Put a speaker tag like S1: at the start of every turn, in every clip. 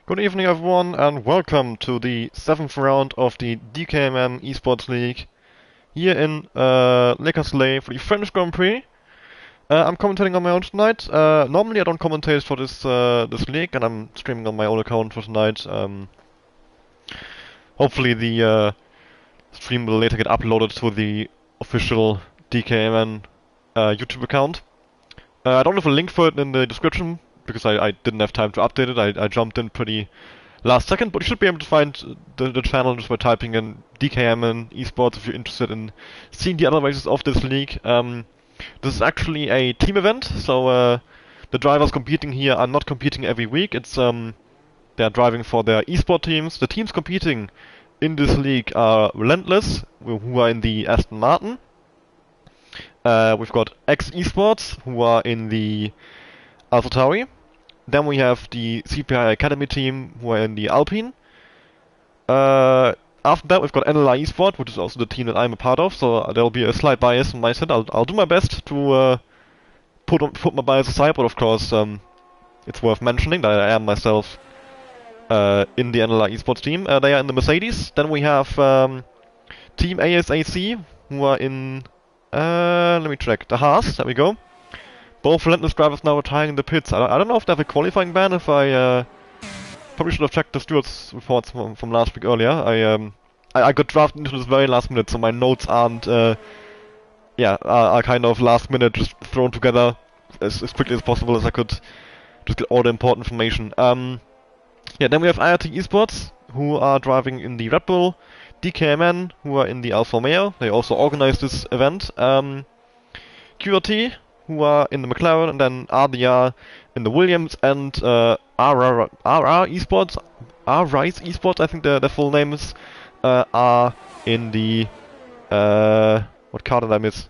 S1: Good evening, everyone, and welcome to the 7th round of the DKMN Esports League here in Le Castellet for the French Grand Prix. I'm commentating on my own tonight. Normally, I don't commentate for this league, and I'm streaming on my own account for tonight. Hopefully, the stream will later get uploaded to the official DKMN YouTube account. I don't have a link for it in the description because I didn't have time to update it. I jumped in pretty last second, but you should be able to find the channel just by typing in DKMN Esports if you're interested in seeing the other races of this league. This is actually a team event, so the drivers competing here are not competing every week. It's they're driving for their esport teams. The teams competing in this league are Relentless, who are in the Aston Martin. We've got X Esports, who are in the AlphaTauri. Then we have the CPI Academy team, who are in the Alpine. After that, we've got NLR Esports, which is also the team that I'm a part of, so there'll be a slight bias on my side. I'll do my best to put my bias aside, but of course, it's worth mentioning that I am myself in the NLR Esports team. They are in the Mercedes. Then we have Team ASAC, who are in let me check. The Haas, there we go. Both Relentless drivers now retiring in the pits. I don't know if they have a qualifying ban. If I probably should have checked the stewards reports from last week earlier. I got drafted into this very last minute, so my notes aren't are kind of last minute, just thrown together as quickly as possible as I could, just get all the important information. Yeah, then we have IRT Esports, who are driving in the Red Bull. DKMN, who are in the Alfa Romeo. They also organized this event. QRT, who are in the McLaren, and then RDR in the Williams, and RR Esports, Rise Esports, I think their full name is, are in the what car did I miss?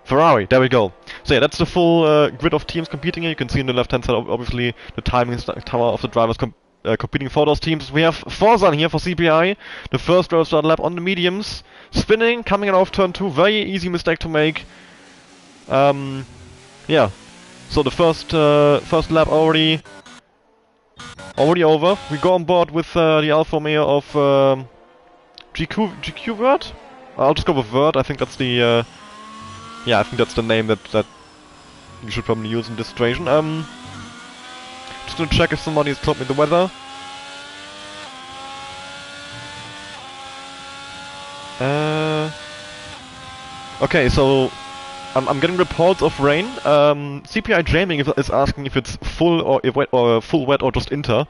S1: Ferrari. There we go. So yeah, that's the full grid of teams competing here. You can see on the left-hand side, obviously, the timing tower of the drivers competing for those teams. We have Forzan here for CPI, the first road start lap on the mediums, spinning, coming out of turn 2, very easy mistake to make. Yeah, so the first lap already over. We go on board with the Alfa Romeo of GQ Word? I'll just go with Word. I think that's the yeah, I think that's the name that you should probably use in this situation. Just gonna check if somebody has told me the weather. Okay, so I'm getting reports of rain. CPI Jaming is asking if it's full wet or just inter.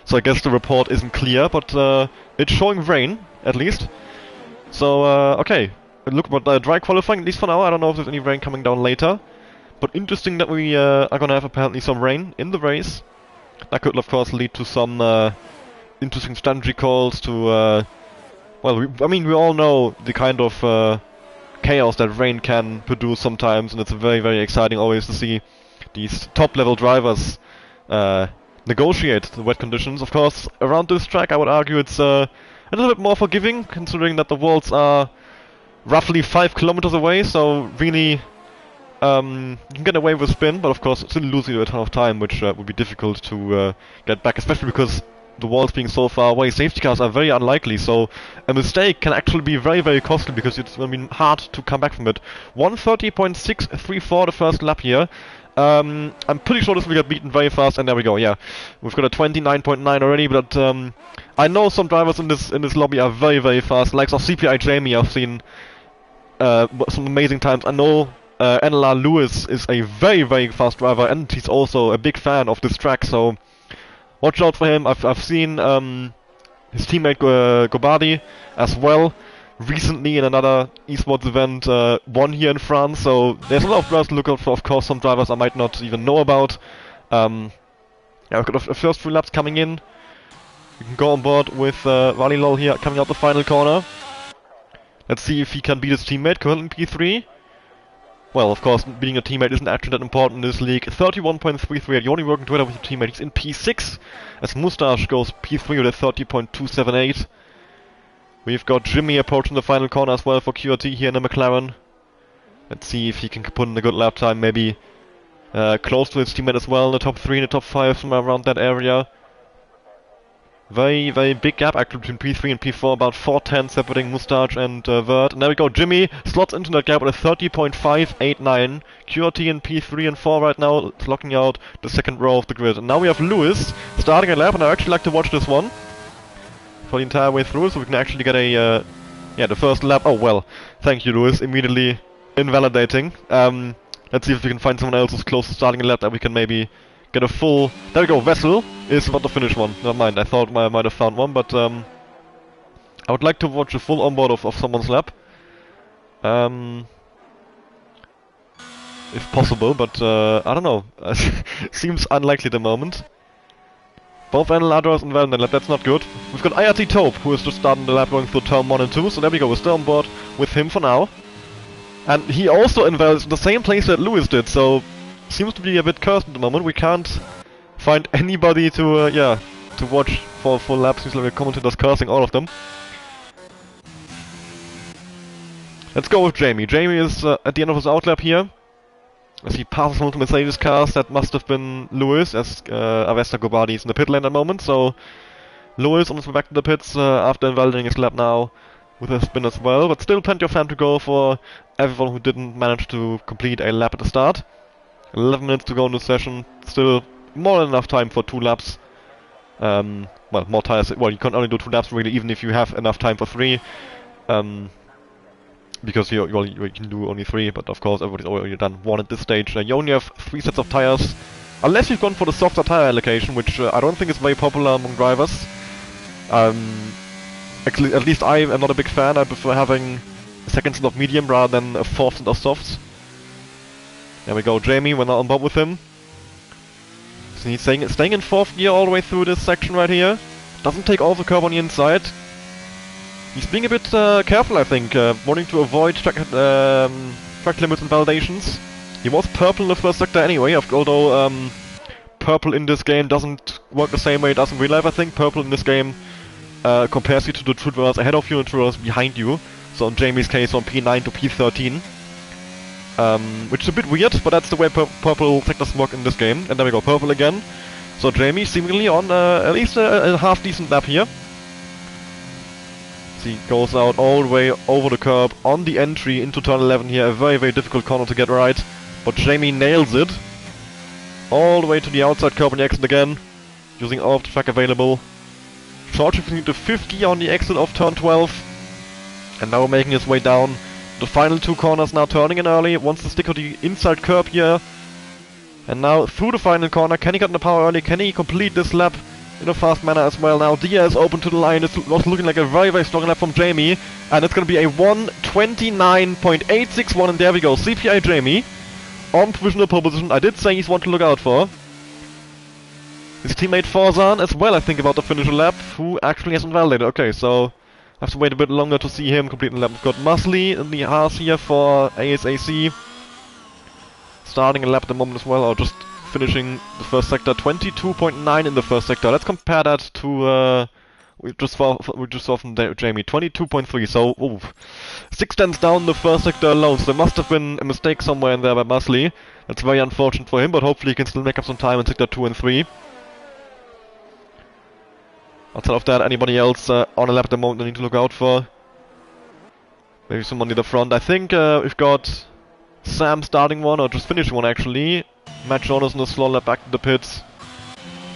S1: So I guess the report isn't clear, but it's showing rain at least. So okay, look, but dry qualifying at least for now. I don't know if there's any rain coming down later. But interesting that we are gonna have apparently some rain in the race. That could of course lead to some interesting strategy calls. To well, I mean we all know the kind of chaos that rain can produce sometimes, and it's very, very exciting always to see these top-level drivers negotiate the wet conditions. Of course, around this track, I would argue it's a little bit more forgiving, considering that the walls are roughly 5 kilometers away, so really you can get away with spin, but of course still losing a ton of time, which would be difficult to get back, especially because the walls being so far away, safety cars are very unlikely, so a mistake can actually be very, very costly because it's going to be hard to come back from it. 1:30.634 the first lap here. I'm pretty sure this will get beaten very fast, and there we go, yeah. We've got a 29.9 already, but I know some drivers in this lobby are very, very fast. Likes of CPI Jamie, I've seen some amazing times. I know NLR Lewis is a very, very fast driver, and he's also a big fan of this track, so watch out for him. I've seen his teammate Gobardi as well recently in another esports event, won here in France, so there's a lot of drivers to look out for. Of course, some drivers I might not even know about. Yeah, we've got the first 3 laps coming in. We can go on board with Valilol here coming out the final corner. Let's see if he can beat his teammate, currently in P3. Well, of course, being a teammate isn't actually that important in this league. 31.33, you're only working together with your teammate. He's in P6, as Mustache goes P3 with a 30.278. We've got Jimmy approaching the final corner as well for QRT here in the McLaren. Let's see if he can put in a good lap time, maybe close to his teammate as well, in the top 3, in the top 5, somewhere around that area. Very big gap actually between P3 and P4, about 4 tenths separating Moustache and Vert. And there we go, Jimmy slots into that gap with a 30.589. QRT in P3 and 4 right now, it's locking out the second row of the grid. And now we have Lewis starting a lap, and I actually like to watch this one for the entire way through, so we can actually get a, the first lap. Oh well, thank you Lewis, immediately invalidating. Let's see if we can find someone else who's close to starting a lap that we can maybe get a full... There we go, Vessel is about to finish one. Never mind, I thought I might have found one, but I would like to watch a full onboard of someone's lap. If possible, but I don't know. Seems unlikely at the moment. Both Ladros and Valden lap, that's not good. We've got IRT Taupe, who is just starting the lap going through turn 1 and 2, so there we go, we're still on board with him for now. And he also invalidates in the same place that Lewis did, so seems to be a bit cursed at the moment. We can't find anybody to, to watch for full laps. Seems like we're commentators cursing all of them. Let's go with Jamie. Jamie is at the end of his outlap here. As he passes multiple Mercedes cars, that must have been Lewis, as Avesta Gobardi is in the pit lane at the moment, so Lewis on his way back to the pits after invalidating his lap now with a spin as well, but still plenty of time to go for everyone who didn't manage to complete a lap at the start. 11 minutes to go in the session, still more than enough time for 2 laps. Well, more tires, well, you can only do 2 laps really, even if you have enough time for 3. Because you can do only 3, but of course everybody's already done 1 at this stage. You only have 3 sets of tires, unless you've gone for the softer tire allocation, which I don't think is very popular among drivers. Actually, at least I am not a big fan. I prefer having a second set of medium rather than a 4th set of softs. There we go, Jamie, we're now on board with him. So he's staying in 4th gear all the way through this section right here. Doesn't take all the curb on the inside. He's being a bit careful, I think, wanting to avoid track limits and validations. He was purple in the first sector anyway, although purple in this game doesn't work the same way it does in real life, I think. Purple in this game compares you to the true drivers ahead of you and true drivers behind you. So in Jamie's case, from P9 to P13. Which is a bit weird, but that's the way purple sectors work in this game. And there we go, purple again. So Jamie seemingly on at least a half-decent lap here. He goes out all the way over the curb on the entry into turn 11 here, a very difficult corner to get right, but Jamie nails it all the way to the outside curb on the exit again, using all of the track available, short shifting to 50 on the exit of turn 12, and now making his way down the final 2 corners, now turning in early, wants to stick to the inside curb here, and now through the final corner. Can he get in the power early? Can he complete this lap in a fast manner as well? Now Dia is open to the line. It's looking like a very strong lap from Jamie, and it's going to be a 1:29.861, and there we go, CPI Jamie on provisional pole position. I did say he's one to look out for. His teammate Forzan as well, I think, about to finish a lap, who actually hasn't validated. Okay, so I have to wait a bit longer to see him complete the lap. We've got Musly in the Haas here for ASAC, starting a lap at the moment as well, or just finishing the first sector, 22.9 in the first sector. Let's compare that to we just saw from Jamie, 22.3. So 6 tenths down the first sector alone. So there must have been a mistake somewhere in there by Musly. That's very unfortunate for him, but hopefully he can still make up some time in sector 2 and 3. Outside of that, anybody else on a lap at the moment I need to look out for? Maybe someone near the front. I think we've got Sam starting one, or just finishing one actually. Matt Jonas in the slow lap back to the pits.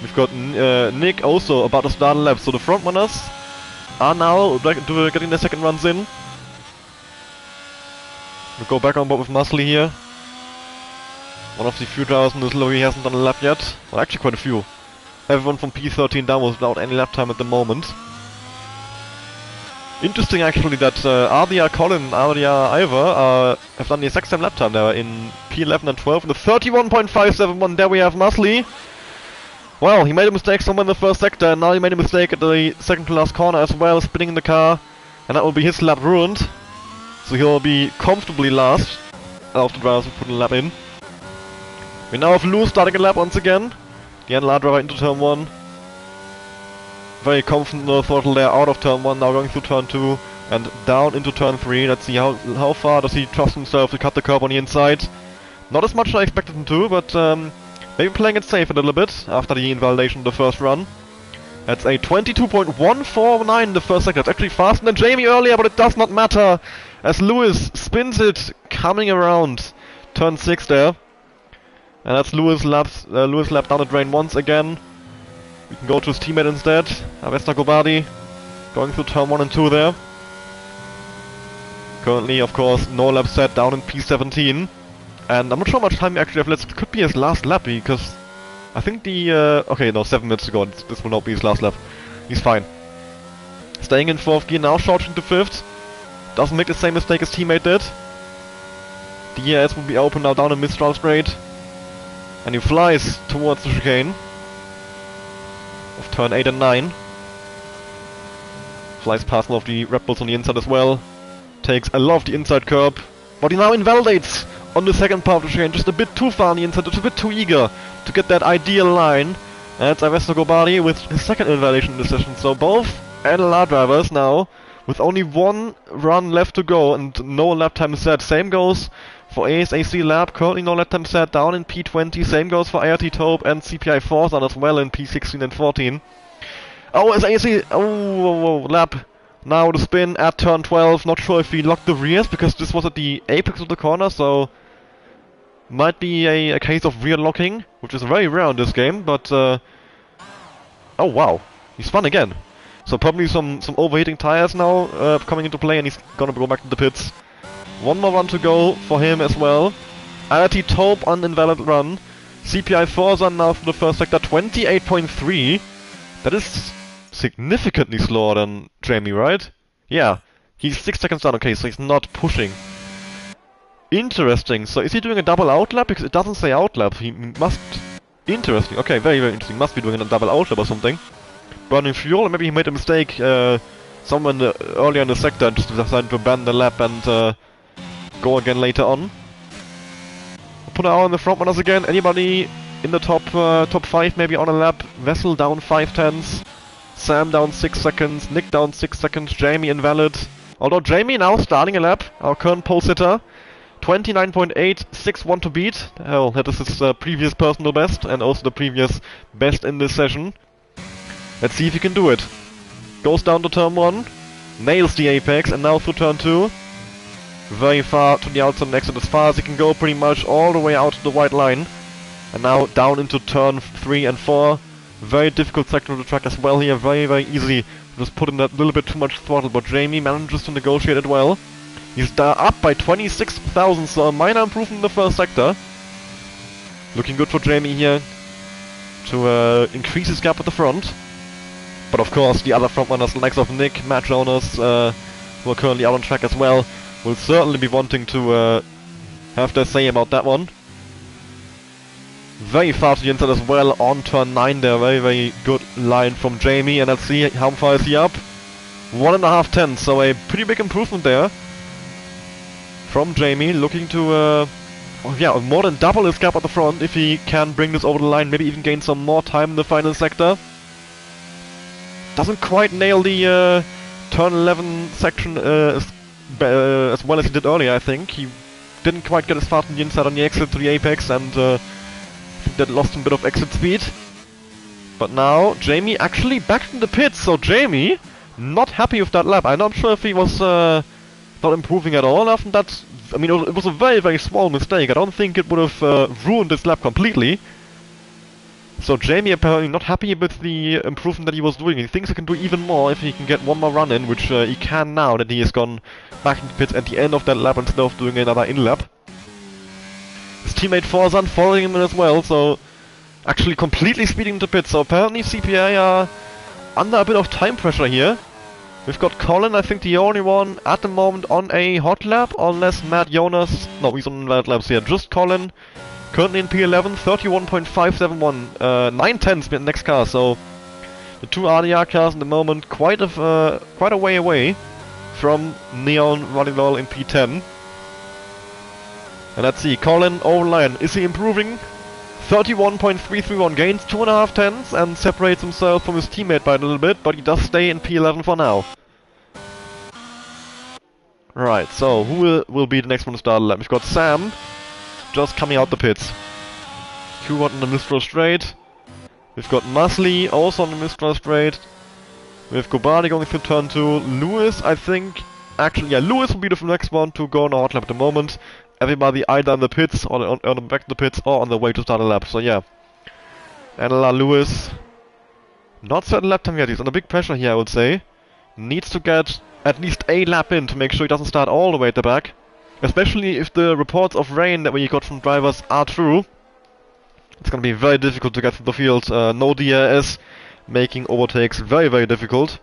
S1: We've got Nick also about to start a lap. So the front runners are now getting their second runs in. We'll go back on board with Musly here. One of the few drivers in this lobby hasn't done a lap yet. Well, actually quite a few. Everyone from P13 downwards without any lap time at the moment. Interesting actually that Ardia Colin and Ardia Ivor have done the exact same lap time there in P11 and 12 in the 31.571. There we have Musly. Well, he made a mistake somewhere in the first sector, and now he made a mistake at the second to last corner as well, spinning in the car, and that will be his lap ruined. So he'll be comfortably last of the drivers who put a lap in. We now have Lou starting a lap once again. The NLR driver into turn 1. Very confident in the throttle there, out of turn 1, now going through turn 2 and down into turn 3. Let's see how far does he trust himself to cut the curb on the inside. Not as much as I expected him to, but maybe playing it safe a little bit after the invalidation of the first run. That's a 22.149 in the first sector. That's actually faster than Jamie earlier, but it does not matter as Lewis spins it, coming around turn 6 there. And that's Lewis lap down the drain once again. We can go to his teammate instead, Avesta Gobadi, going through turn 1 and 2 there. Currently, of course, no lap set down in P17. And I'm not sure how much time we actually have left. It could be his last lap, because I think the... okay, no, 7 minutes to go. This will not be his last lap. He's fine. Staying in 4th gear now, charging to 5th. Doesn't make the same mistake his teammate did. The ERS will be open now down in Mistral Straight. And he flies towards the chicane of turn 8 and 9. Flies past one of the Red Bulls on the inside as well. Takes a lot of the inside curb. But he now invalidates on the second part of the chicane. Just a bit too far on the inside, just a bit too eager to get that ideal line. And it's Avesta Gobadi with his second invalidation in the session. So both NLR drivers now with only one run left to go and no lap time set. Same goes for ASAC Lab, currently no lap time set, down in P20. Same goes for IRT Taupe and CPI Forza as well in P16 and 14. Oh, it's ASAC, Lab now the spin at turn 12. Not sure if he locked the rears because this was at the apex of the corner, so might be a case of rear locking, which is very rare in this game, but oh wow, he spun again. So probably some overheating tires now coming into play, and he's gonna go back to the pits. One more run to go for him as well. IRT Taupe on invalid run. CPI Forza now for the first sector, 28.3. That is significantly slower than Jamie, right? Yeah, he's 6 seconds down. Okay, so he's not pushing. Interesting. So is he doing a double outlap? Because it doesn't say outlap. He must... Interesting. Okay, very, very interesting. Must be doing a double outlap or something. Burning fuel, or maybe he made a mistake somewhere earlier in the sector and just decided to abandon the lap and go again later on. Put an hour in the front runners again. Anybody in the top 5 maybe on a lap? Vessel down 5/10. Sam down 6 seconds. Nick down 6 seconds. Jamie invalid. Although Jamie now starting a lap. Our current pole sitter. 29.861 to beat. Hell, that is his previous personal best and also the previous best in this session. Let's see if he can do it. Goes down to turn 1, nails the apex, and now through turn 2. Very far to the outside exit, as far as he can go, pretty much all the way out to the white line. And now down into turn 3 and 4. Very difficult section of the track as well here, very, very easy. Just put in that little bit too much throttle, but Jamie manages to negotiate it well. He's up by 26,000, so a minor improvement in the first sector. Looking good for Jamie here to increase his gap at the front. But of course, the other frontrunners, the likes of Nick, Matt Jonas, who are currently out on track as well, will certainly be wanting to have their say about that one. Very far to the inside as well on turn 9 there. Very, very good line from Jamie. And let's see how far is he up. 1.5 tenths, so a pretty big improvement there from Jamie. Looking to, yeah, more than double his gap at the front if he can bring this over the line. Maybe even gain some more time in the final sector. Doesn't quite nail the turn 11 section as well as he did earlier, I think. He didn't quite get as far from the inside on the exit to the apex, and I think that lost him a bit of exit speed. But now, Jamie actually back in the pits, so Jamie not happy with that lap. I'm not sure if he was not improving at all after that. I mean, it was a very, very small mistake. I don't think it would have ruined this lap completely. So Jamie apparently not happy with the improvement that he was doing. He thinks he can do even more if he can get one more run in, which he can now that he has gone back into the pits at the end of that lap instead of doing another in-lap. His teammate Forzan following him in as well, so actually completely speeding into pits. So apparently CPA are under a bit of time pressure here. We've got Colin, I think the only one at the moment on a hot lap, unless Matt Jonas... No, he's on invalid laps here. Just Colin. Currently in P11, 31.571, 9 tenths the next car, so the two RDR cars in the moment quite a way away from Neon Volleyball in P10. And let's see, Colin over line, is he improving? 31.331, gains 2.5 tenths and separates himself from his teammate by a little bit, but he does stay in P11 for now. Right, so who will be the next one to start the lap? We've got Sam just coming out the pits. Q1 in the Mistral Straight. We've got Musli also on the Mistral straight. We have Gobadi going through turn 2. Lewis, I think... Actually, yeah, Lewis will be the next one to go on a hot lap at the moment. Everybody either in the pits, or on the back to the pits, or on the way to start a lap. So yeah. NLR Lewis... Not certain lap time yet, he's under big pressure here, I would say. Needs to get at least a lap in to make sure he doesn't start all the way at the back. Especially if the reports of rain that we got from drivers are true. It's gonna be very difficult to get through the field. No DRS, making overtakes very, very difficult.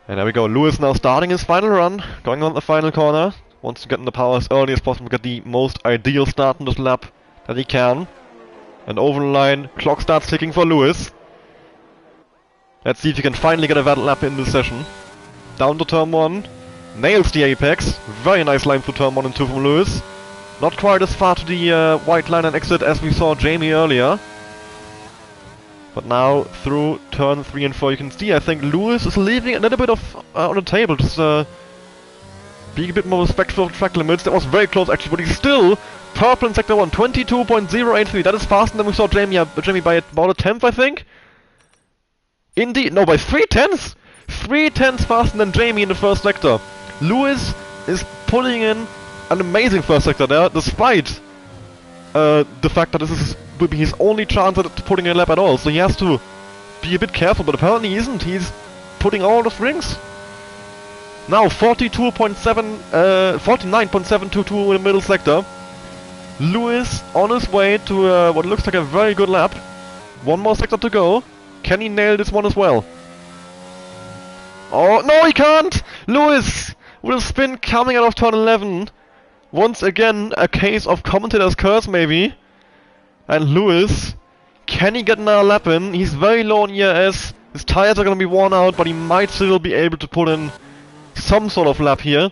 S1: And there we go, Lewis now starting his final run, going on the final corner. Wants to get in the power as early as possible, get the most ideal start in this lap that he can. And over the line, clock starts ticking for Lewis. Let's see if he can finally get a valid lap in this session. Down to turn 1, nails the apex. Very nice line through turn 1 and 2 from Lewis. Not quite as far to the white line and exit as we saw Jamie earlier. But now through turn 3 and 4 you can see, I think Lewis is leaving a little bit of on the table. Just being a bit more respectful of track limits. That was very close actually, but he's still purple in sector 1, 22.083. That is faster than we saw Jamie by about a tenth, I think. Indeed, no, by 3/10. 3/10 faster than Jamie in the first sector. Lewis is pulling in an amazing first sector there, despite the fact that this will be his only chance at putting in a lap at all. So he has to be a bit careful, but apparently he isn't. He's putting all the strings. Now 49.722 in the middle sector. Lewis on his way to what looks like a very good lap. One more sector to go. Can he nail this one as well? Oh, no he can't! Lewis with a spin coming out of turn 11. Once again, a case of commentator's curse maybe. And Lewis, can he get another lap in? He's very low on ERS. His tires are going to be worn out, but he might still be able to put in some sort of lap here.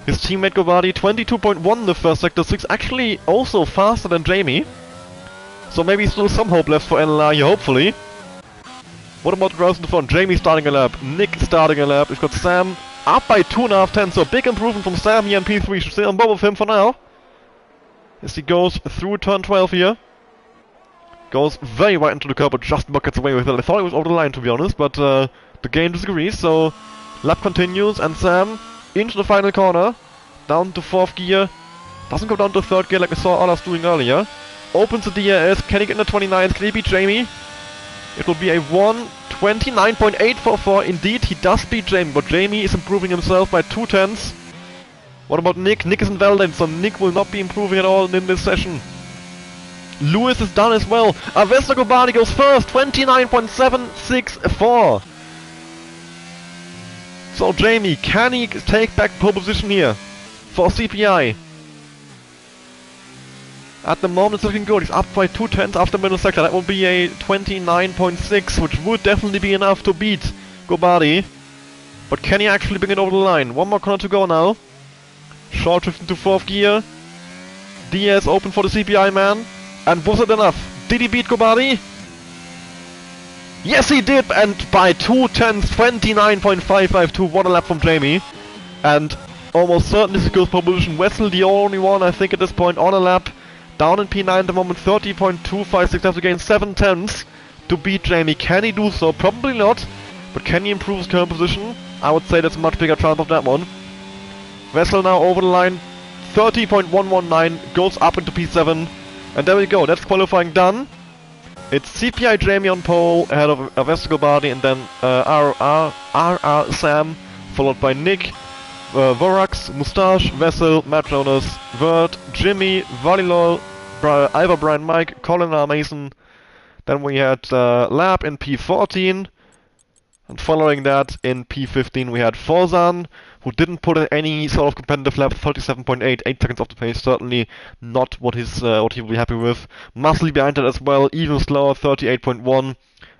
S1: His teammate Gobadi, 22.1 in the first sector, 6 actually also faster than Jamie. So maybe still some hope left for NLR here, hopefully. What about the drivers in the front? Jamie starting a lap, Nick starting a lap. We've got Sam up by 2.5 tenths, so big improvement from Sam here in P3. Should stay on both of him for now. As he goes through turn 12 here. Goes very wide into the curb, but just about gets away with it. I thought it was over the line to be honest, but the game disagrees, so lap continues and Sam into the final corner. Down to 4th gear. Doesn't go down to 3rd gear like we saw others doing earlier. Opens the DRS, can he get in the 29th? Can he beat Jamie? It will be a 1:29.844. Indeed, he does beat Jamie, but Jamie is improving himself by 2 tenths. What about Nick? Nick isn't validated, so Nick will not be improving at all in this session. Lewis is done as well. Avesta Gobadi goes first, 29.764. So Jamie, can he take back pole position here for CPI? At the moment it's looking good. He's up by 2 tenths after middle sector. That will be a 29.6, which would definitely be enough to beat Gobadi. But can he actually bring it over the line? One more corner to go now. Short shift into 4th gear. DS open for the CPI man. And was it enough? Did he beat Gobadi? Yes he did, and by 2 tenths, 29.552. What a lap from Jamie. And almost certainly secures pole position. Wessel the only one I think at this point on a lap. Down in P9 at the moment, 30.256, has to gain 7 tenths to beat Jamie. Can he do so? Probably not. But can he improve his current position? I would say that's a much bigger chance of that one. Wessel now over the line, 30.119, goes up into P7. And there we go, that's qualifying done. It's CPI Jamie on pole, ahead of Avesta Gobadi, and then RR Sam, followed by Nick, Vorax, Moustache, Vessel, Matt Jonas, Vert, Jimmy, Valilol, Ivor Brian Mike, Colin R. Mason. Then we had Lab in P14. And following that in P15 we had Forzan, who didn't put in any sort of competitive lap, 37.8, 8 seconds off the pace, certainly not what he will be happy with. Muscly behind that as well, even slower, 38.1.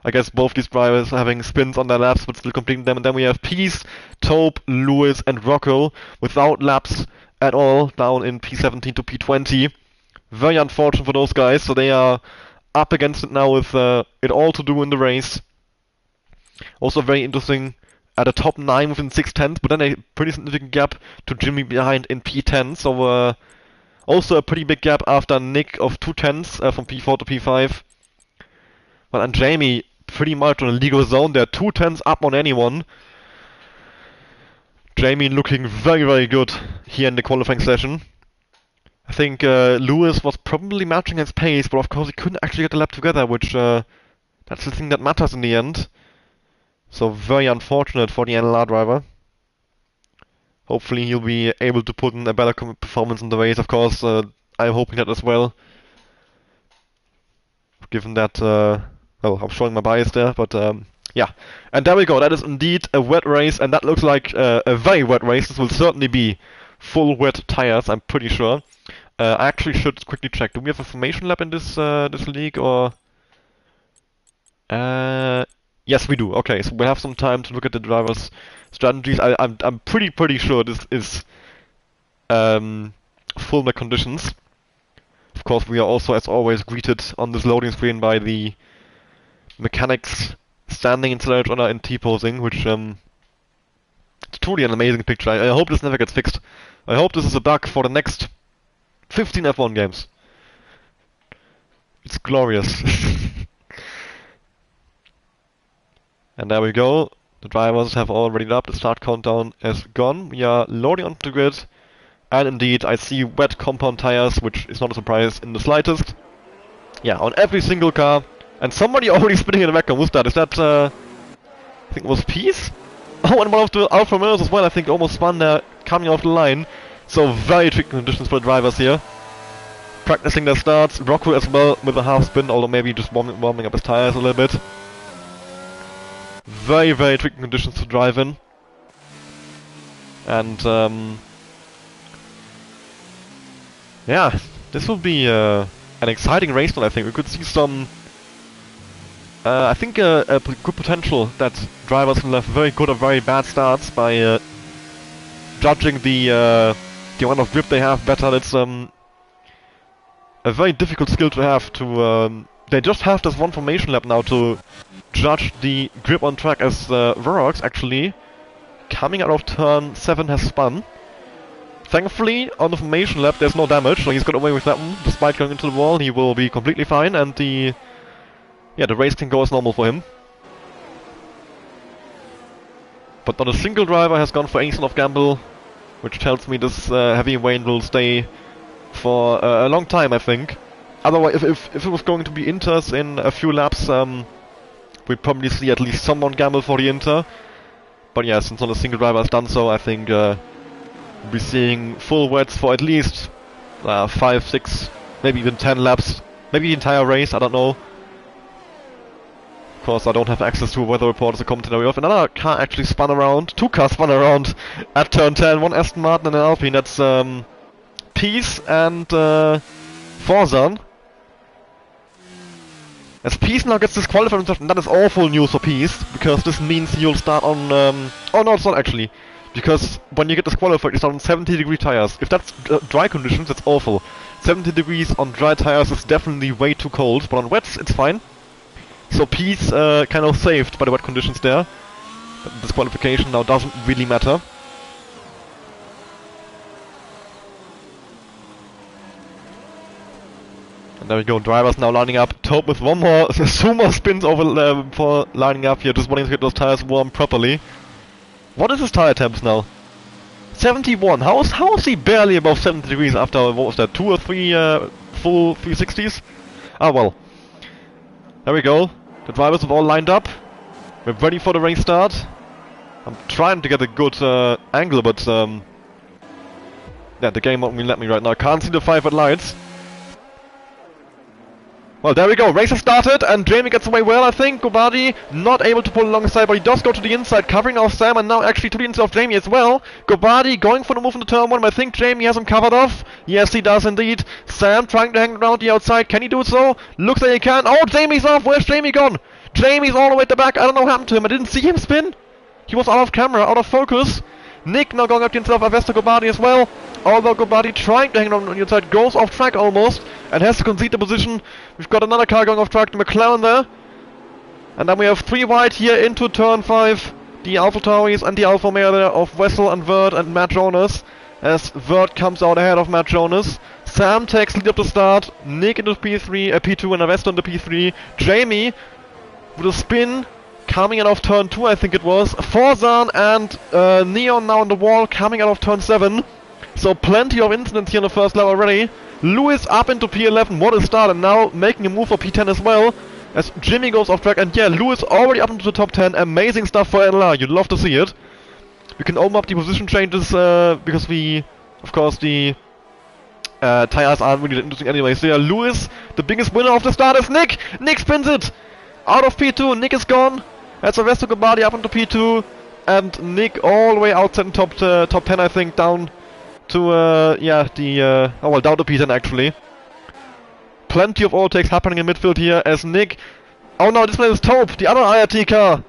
S1: I guess both these drivers having spins on their laps, but still completing them. And then we have Peace, Taupe, Lewis, and Rocco without laps at all, down in P17 to P20. Very unfortunate for those guys, so they are up against it now with it all to do in the race. Also very interesting at a top 9 within 6 tenths, but then a pretty significant gap to Jimmy behind in P10, so also a pretty big gap after Nick of 2 tenths from P4 to P5. Well, and Jamie pretty much on a legal zone there, 2 tenths up on anyone. Jamie looking very, very good here in the qualifying session. I think Lewis was probably matching his pace, but of course he couldn't actually get the lap together, which that's the thing that matters in the end. So very unfortunate for the NLR driver. Hopefully he'll be able to put in a better performance in the race, of course. I'm hoping that as well. Given that, well, I'm showing my bias there, but yeah. And there we go, that is indeed a wet race, and that looks like a very wet race. This will certainly be full wet tires, I'm pretty sure. I actually should quickly check. Do we have a formation lap in this this league, or? Yes, we do. Okay, so we have some time to look at the drivers' strategies. I'm pretty sure this is full wet conditions. Of course, we are also, as always, greeted on this loading screen by the mechanics standing in Sledge Honor and T-posing, which it's truly an amazing picture. I hope this never gets fixed. I hope this is a bug for the next 15 F1 games. It's glorious. And there we go. The drivers have already up. The start countdown is gone. We are loading onto the grid. And indeed, I see wet compound tires, which is not a surprise in the slightest. Yeah, on every single car. And somebody already spinning in the background. Who's that? Is that, I think it was Peace? Oh, and one of the Alfa Romeos as well, I think, almost spun there, coming off the line. So very tricky conditions for the drivers here. Practicing their starts. Rocco as well with a half spin, although maybe just warming up his tires a little bit. Very, very tricky conditions to drive in. And, yeah, this will be an exciting race one, I think. We could see some, I think a good potential that drivers will have very good or very bad starts by judging the amount of grip they have better. It's a very difficult skill to have to, they just have this one formation lap now to judge the grip on track, as Vorox actually, coming out of turn 7, has spun. Thankfully, on the formation lap there's no damage, so he's got away with that one. Despite going into the wall, he will be completely fine, and the race can go as normal for him. But not a single driver has gone for any sort of gamble, which tells me this heavy rain will stay for a long time, I think. Otherwise, if it was going to be Inters in a few laps, we'd probably see at least someone gamble for the Inter. But yeah, since not a single driver has done so, I think we'll be seeing full wets for at least 5, 6, maybe even 10 laps. Maybe the entire race, I don't know. Of course, I don't have access to a weather report as a commentary of. Another car actually spun around, 2 cars spun around at turn 10. One Aston Martin and an Alpine. That's Peace and Forzan. As Peace now gets disqualified, and that is awful news for Peace, because this means you'll start on, oh no, it's not actually. Because when you get disqualified, you start on 70-degree tires. If that's dry conditions, that's awful. 70 degrees on dry tires is definitely way too cold, but on wets, it's fine. So Peace kind of saved by the wet conditions there. But disqualification now doesn't really matter. And there we go, drivers now lining up. Taupe with one more, 2 more spins over before lining up here, just wanting to get those tires warm properly. What is his tire temps now? 71. How is he barely above 70 degrees after, what was that, 2 or 3 full 360s? Ah well. There we go. The drivers have all lined up. We're ready for the race start. I'm trying to get a good angle, but yeah, the game won't let me right now. I can't see the 5 red lights. Well, there we go. Race has started, and Jamie gets away well, I think. Gobardi not able to pull alongside, but he does go to the inside, covering off Sam, and now actually to the inside of Jamie as well. Gobardi going for the move in the turn 1, but I think Jamie has him covered off. Yes, he does indeed. Sam trying to hang around the outside. Can he do so? Looks like he can. Oh, Jamie's off. Where's Jamie gone? Jamie's all the way at the back. I don't know what happened to him. I didn't see him spin. He was out of camera, out of focus. Nick now going up to himself, Avesta Gobardi as well. Although Gobardi trying to hang around on the inside, goes off track almost, and has to concede the position. We've got another car going off track, the McLaren there. And then we have 3 wide here into turn 5. the AlphaTauris and the Alpha Male there of Wessel and Vert and Matt Jonas, as Vert comes out ahead of Matt Jonas. Sam takes lead up the start, Nick into P3, P2 and Avesta into P3. Jamie with a spin, coming out of turn 2 I think it was. Forzan and Neon now on the wall, coming out of turn 7. So plenty of incidents here in the first lap already. Lewis up into P11, what a start, and now making a move for P10 as well. As Jimmy goes off track, and yeah, Lewis already up into the top 10. Amazing stuff for NLR, you'd love to see it. We can open up the position changes because of course, the tires aren't really that interesting anyway. So yeah, Lewis, the biggest winner of the start is Nick! Nick spins it! Out of P2, Nick is gone. That's Avesta Gobardi up into P2. And Nick all the way outside in top 10 I think, down to, down to P10 actually. Plenty of overtakes happening in midfield here as Nick... Oh no, this one is Taupe, the other IRT car!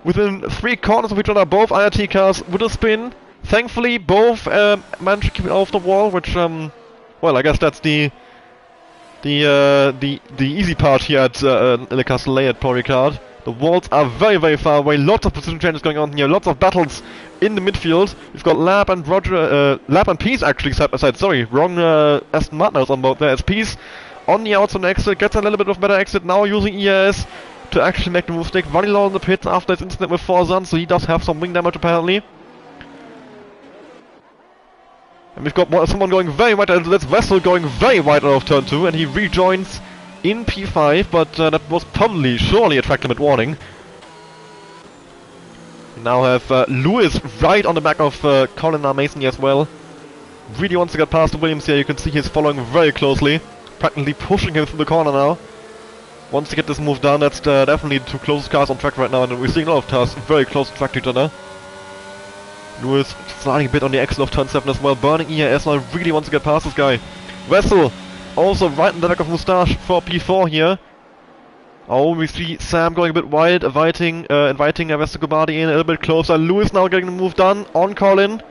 S1: Within 3 corners of each other, both IRT cars with a spin. Thankfully, both managed to keep it off the wall, which, well, I guess that's the easy part here at Le Castellet at Paul Ricard. The walls are very, very far away, lots of position changes going on here, lots of battles in the midfield. We've got Lab and Lab and Peace actually side by side, sorry, wrong Aston Martin on board there, as Peace on the outside exit, gets a little bit of better exit now using ERS to actually make the move stick. Very low in the pits after his incident with Forzan, so he does have some wing damage apparently. And we've got someone going very wide, that's Wessel going very wide out of turn 2, and he rejoins in P5, but that was probably, surely a track limit warning. We now have Lewis right on the back of Colin Mason as well. Really wants to get past the Williams here, you can see he's following very closely. Practically pushing him through the corner now. Wants to get this move done, that's definitely the 2 closest cars on track right now, and we're seeing a lot of cars very close to track to each other. Lewis sliding a bit on the exit of turn 7 as well, burning ERS now, really wants to get past this guy. Wessel also right in the back of Moustache for P4 here. Oh, we see Sam going a bit wide, inviting Avesta Gobardi in a little bit closer. Lewis now getting the move done on Colin.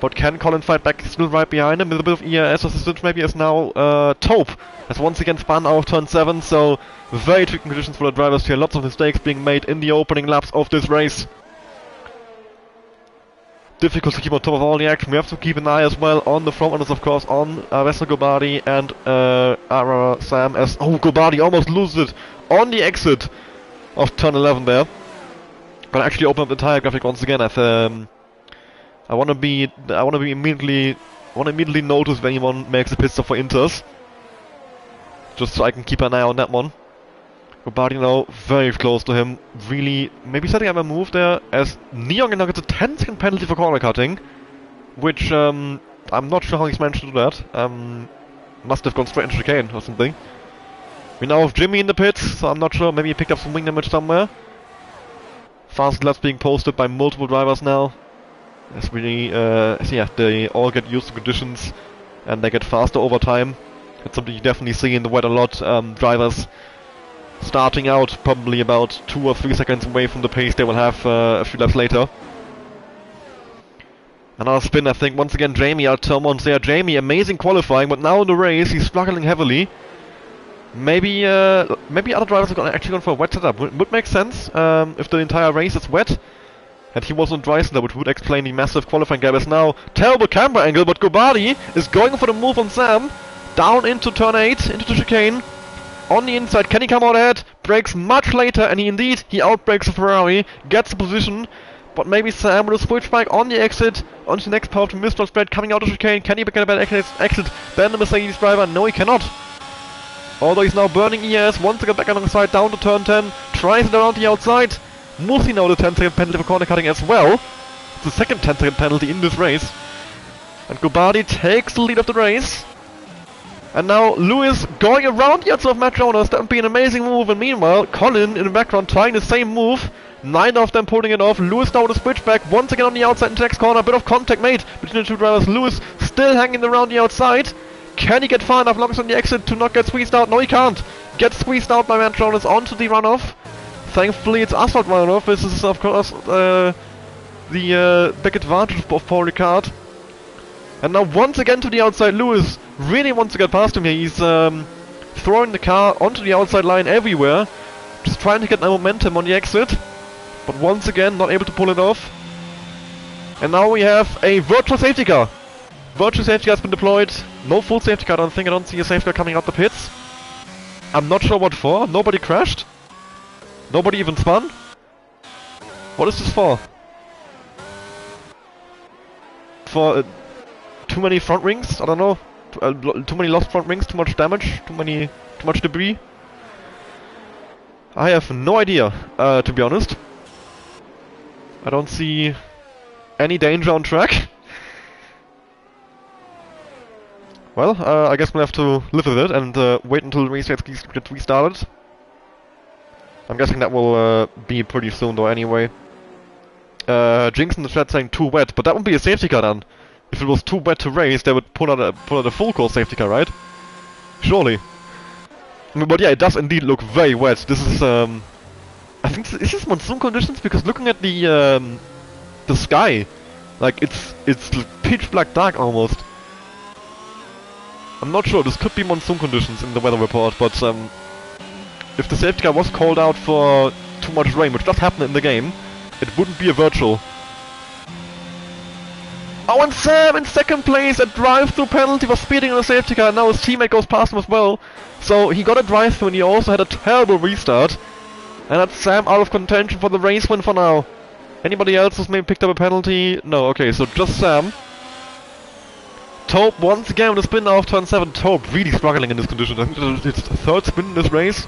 S1: But can Colin fight back? Still right behind him with a bit of ERS assistance maybe as now Taupe has once again spun out of turn 7, so very tricky conditions for the drivers here. Lots of mistakes being made in the opening laps of this race. Difficult to keep on top of all the action. We have to keep an eye as well on the front runners, of course, on Avesta Gobardi and Ara Sam as... Oh, Gobardi almost loses it on the exit of turn 11 there. Gonna actually open up the tire graphic once again as I wanna immediately notice if anyone makes a pit stop for Inters. Just so I can keep an eye on that one. Gobardi now very close to him, really maybe setting up a move there as Neon now gets a 10-second penalty for corner cutting, which I'm not sure how he's managed to do that. Must have gone straight into chicane or something. We now have Jimmy in the pits, so I'm not sure, maybe he picked up some wing damage somewhere. Fast laps being posted by multiple drivers now. As really, they all get used to conditions and they get faster over time. That's something you definitely see in the wet a lot. Drivers starting out probably about 2 or 3 seconds away from the pace they will have a few laps later. Another spin, I think, once again Jamie out turn 1. So yeah, Jamie, amazing qualifying, but now in the race he's struggling heavily. Maybe other drivers are actually going for a wet setup. Would make sense if the entire race is wet. And he was on dry setup, which would explain the massive qualifying gap. As now terrible camber angle, but Gobardi is going for the move on Sam. Down into turn 8, into the chicane. On the inside, can he come out ahead? Brakes much later, and he outbrakes the Ferrari, gets the position. But maybe Sam with a switch bike on the exit, onto the next part of the Mistral spread, coming out of the chicane. Can he get a better exit than the Mercedes driver? No, he cannot. Although he's now burning ES, wants to get back alongside, down to turn 10, tries it around the outside. Mostly now the 10-second penalty for corner cutting as well. It's the second 10-second penalty in this race. And Gobardi takes the lead of the race. And now Lewis going around the outside of Matt Jonas. That would be an amazing move. And meanwhile, Colin in the background trying the same move. 9 of them pulling it off. Lewis now with a switchback. Once again on the outside into the next corner. A bit of contact made between the two drivers. Lewis still hanging around the outside. Can he get far enough long on the exit to not get squeezed out? No, he can't. Gets squeezed out by Matt Jonas onto the runoff. Thankfully, it's asphalt runoff. This is, of course, the big advantage of Paul Ricard. And now once again to the outside, Lewis really wants to get past him here. He's throwing the car onto the outside line everywhere. Just trying to get the momentum on the exit. but once again not able to pull it off. And now we have a virtual safety car. Virtual safety car has been deployed. No full safety car, I don't think. I don't see a safety car coming out the pits. I'm not sure what for. Nobody crashed. Nobody even spun. What is this for? For too many front rings? I don't know. Too many lost front rings, too much damage, too much debris. I have no idea, to be honest. I don't see any danger on track. Well, I guess we'll have to live with it and wait until the race gets restarted. I'm guessing that will be pretty soon though anyway. Jinx in the chat saying too wet, but that wouldn't be a safety car then. If it was too wet to race, they would put out a full course safety car, right? Surely. But yeah, it does indeed look very wet. This is I think is this monsoon conditions? Because looking at the sky, like it's pitch black dark almost. I'm not sure. This could be monsoon conditions in the weather report, but if the safety car was called out for too much rain, which does happen in the game, it wouldn't be a virtual. Oh, and Sam in second place, a drive-through penalty for speeding on a safety car, and now his teammate goes past him as well. So he got a drive-through and he also had a terrible restart. And that's Sam out of contention for the race win for now. Anybody else who's maybe picked up a penalty? No, okay, so just Sam. Taupe once again with a spin now of turn 7. Taupe really struggling in this condition. I think it's the third spin in this race.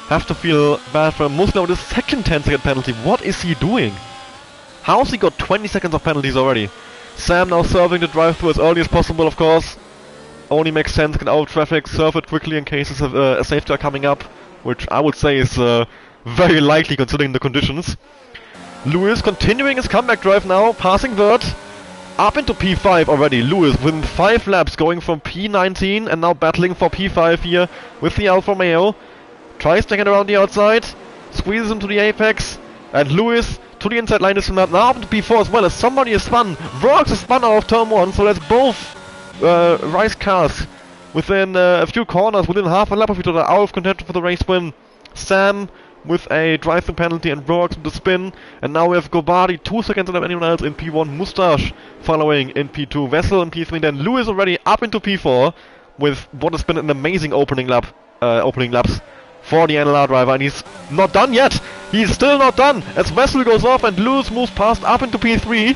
S1: Have to feel bad for him. Mostly now the second 10-second penalty. What is he doing? How's he got 20 seconds of penalties already? Sam now serving the drive-through as early as possible, of course. Only makes sense, get out of traffic, serve it quickly in case there's a safety car coming up, which I would say is very likely considering the conditions. Lewis continuing his comeback drive now, passing Vert. Up into P5 already. Lewis within 5 laps going from P19 and now battling for P5 here with the Alfa Romeo. Tries to get around the outside, squeezes into the apex, and Lewis to the inside line is now up to P4 as well as somebody is spun. Vrox is spun out of turn 1, so that's both race cars within a few corners, within half a lap of each other, out of contention for the race win. Sam with a drive-through penalty and Vrox with the spin, and now we have Gobardi 2 seconds ahead of anyone else in P1, Mustache following in P2, Vessel in P3, then Lewis already up into P4 with what has been an amazing opening laps for the NLR driver, and he's not done yet. He's still not done as Vessel goes off and Lewis moves past up into P3.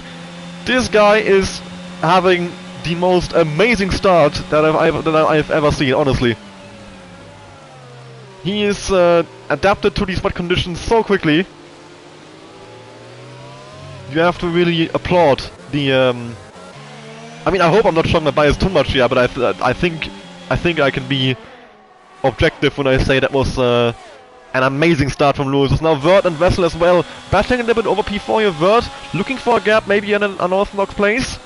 S1: This guy is having the most amazing start that I've ever seen, honestly. He is adapted to these wet conditions so quickly. You have to really applaud the. I mean, I hope I'm not showing my bias too much here, but I think I can be objective when I say that was an amazing start from Lewis. It's now Vert and Vessel as well, battling a little bit over P4 here. Vert looking for a gap, maybe in an unorthodox place.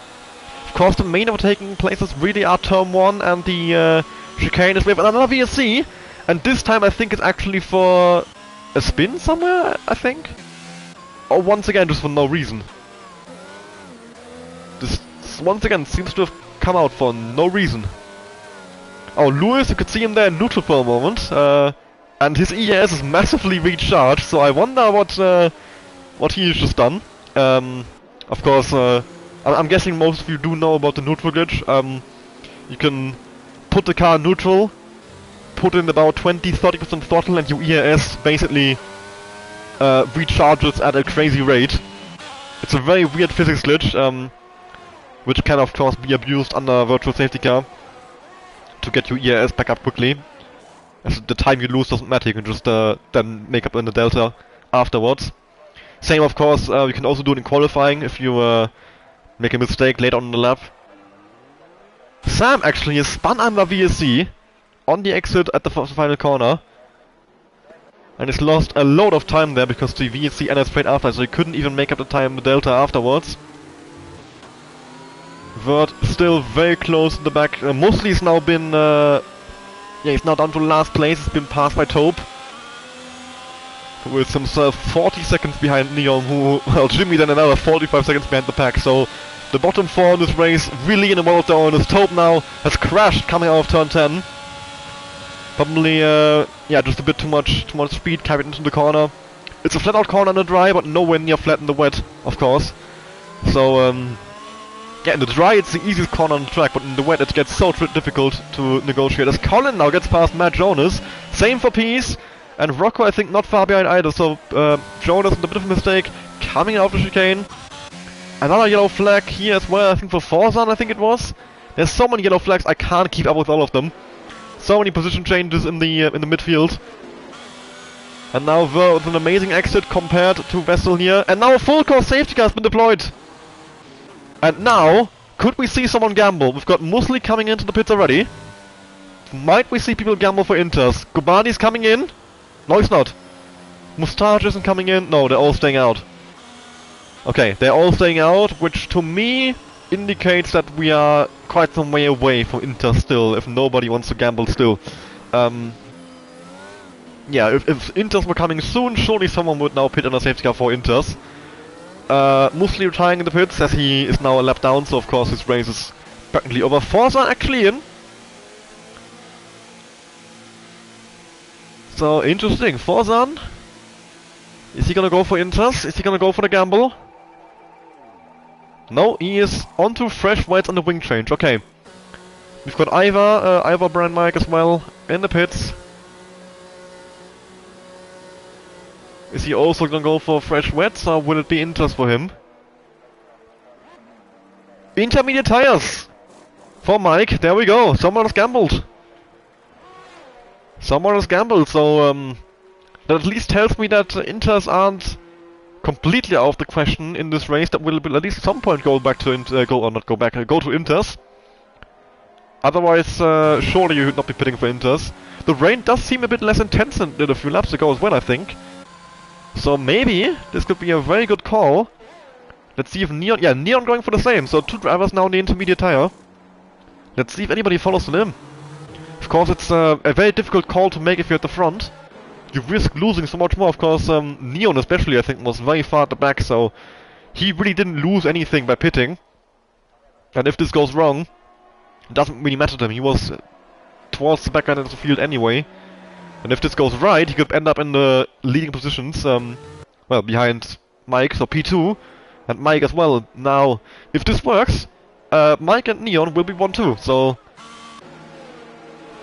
S1: Of course, the main overtaking places really are turn 1 and the chicane is with another VSC, and this time I think it's actually for a spin somewhere, I think. Or once again, just for no reason. This once again seems to have come out for no reason. Oh, Lewis, you could see him there in neutral for a moment, and his ES is massively recharged, so I wonder what he has just done. Of course, I'm guessing most of you do know about the neutral glitch. You can put the car in neutral, put in about 20-30% throttle, and your ES basically recharges at a crazy rate. It's a very weird physics glitch, which can of course be abused under virtual safety car to get your ES back up quickly. As the time you lose doesn't matter, you can just then make up in the delta afterwards. Same of course, you can also do it in qualifying if you make a mistake later on in the lap. Sam actually is spun under VSC on the exit at the final corner. And he's lost a load of time there because the VSC ended straight after, so he couldn't even make up the time in the delta afterwards. Vert still very close in the back. Mostly he's now been, yeah, he's now down to last place. He's been passed by Taupe, with himself 40 seconds behind Neon, who, well, Jimmy then another 45 seconds behind the pack. So the bottom 4 in this race really in a world down. As Taupe now has crashed coming out of turn 10. Probably, yeah, just a bit too much speed carried into the corner. It's a flat out corner in the dry, but nowhere near flat in the wet, of course. So, yeah, in the dry it's the easiest corner on the track, but in the wet it gets so difficult to negotiate. As Colin now gets past Matt Jonas, same for Peace, and Rocco I think not far behind either, so Jonas with a bit of a mistake, coming out of the chicane. Another yellow flag here as well, I think for Forzan I think it was. There's so many yellow flags, I can't keep up with all of them. So many position changes in the midfield. And now Ver with an amazing exit compared to Vessel here, and now a full course safety car has been deployed. And now, could we see someone gamble? We've got Musli coming into the pits already. Might we see people gamble for Inters? Gubani's coming in? No, he's not. Mustache isn't coming in? No, they're all staying out. Okay, they're all staying out, which to me indicates that we are quite some way away from Inter still, if nobody wants to gamble still. Yeah, if Inters were coming soon, surely someone would now pit on a safety car for Inters. Musli retiring in the pits as he is now a lap down, so of course his race is practically over. Forza actually in. So interesting. Forzan, is he gonna go for Inters? Is he gonna go for the gamble? No, he is onto fresh whites on the wing change. Okay. We've got Ivor brand Mike as well in the pits. Is he also gonna go for fresh wets, or will it be Inters for him? Intermediate tires for Mike. There we go. Someone has gambled. Someone has gambled. So that at least tells me that Inters aren't completely out of the question in this race. That will at least at some point go back to go to Inters. Otherwise, surely you would not be pitting for Inters. The rain does seem a bit less intense than a few laps ago as well, I think. So maybe this could be a very good call. Let's see if Neon... Yeah, Neon going for the same. So 2 drivers now in the intermediate tire. Let's see if anybody follows him. Of course, it's a very difficult call to make if you're at the front. You risk losing so much more. Of course, Neon especially, I think, was very far at the back. So he really didn't lose anything by pitting. And if this goes wrong, it doesn't really matter to him. He was towards the back end of the field anyway. And if this goes right, he could end up in the leading positions, well, behind Mike, so P2, and Mike as well. Now, if this works, Mike and Neon will be 1-2, so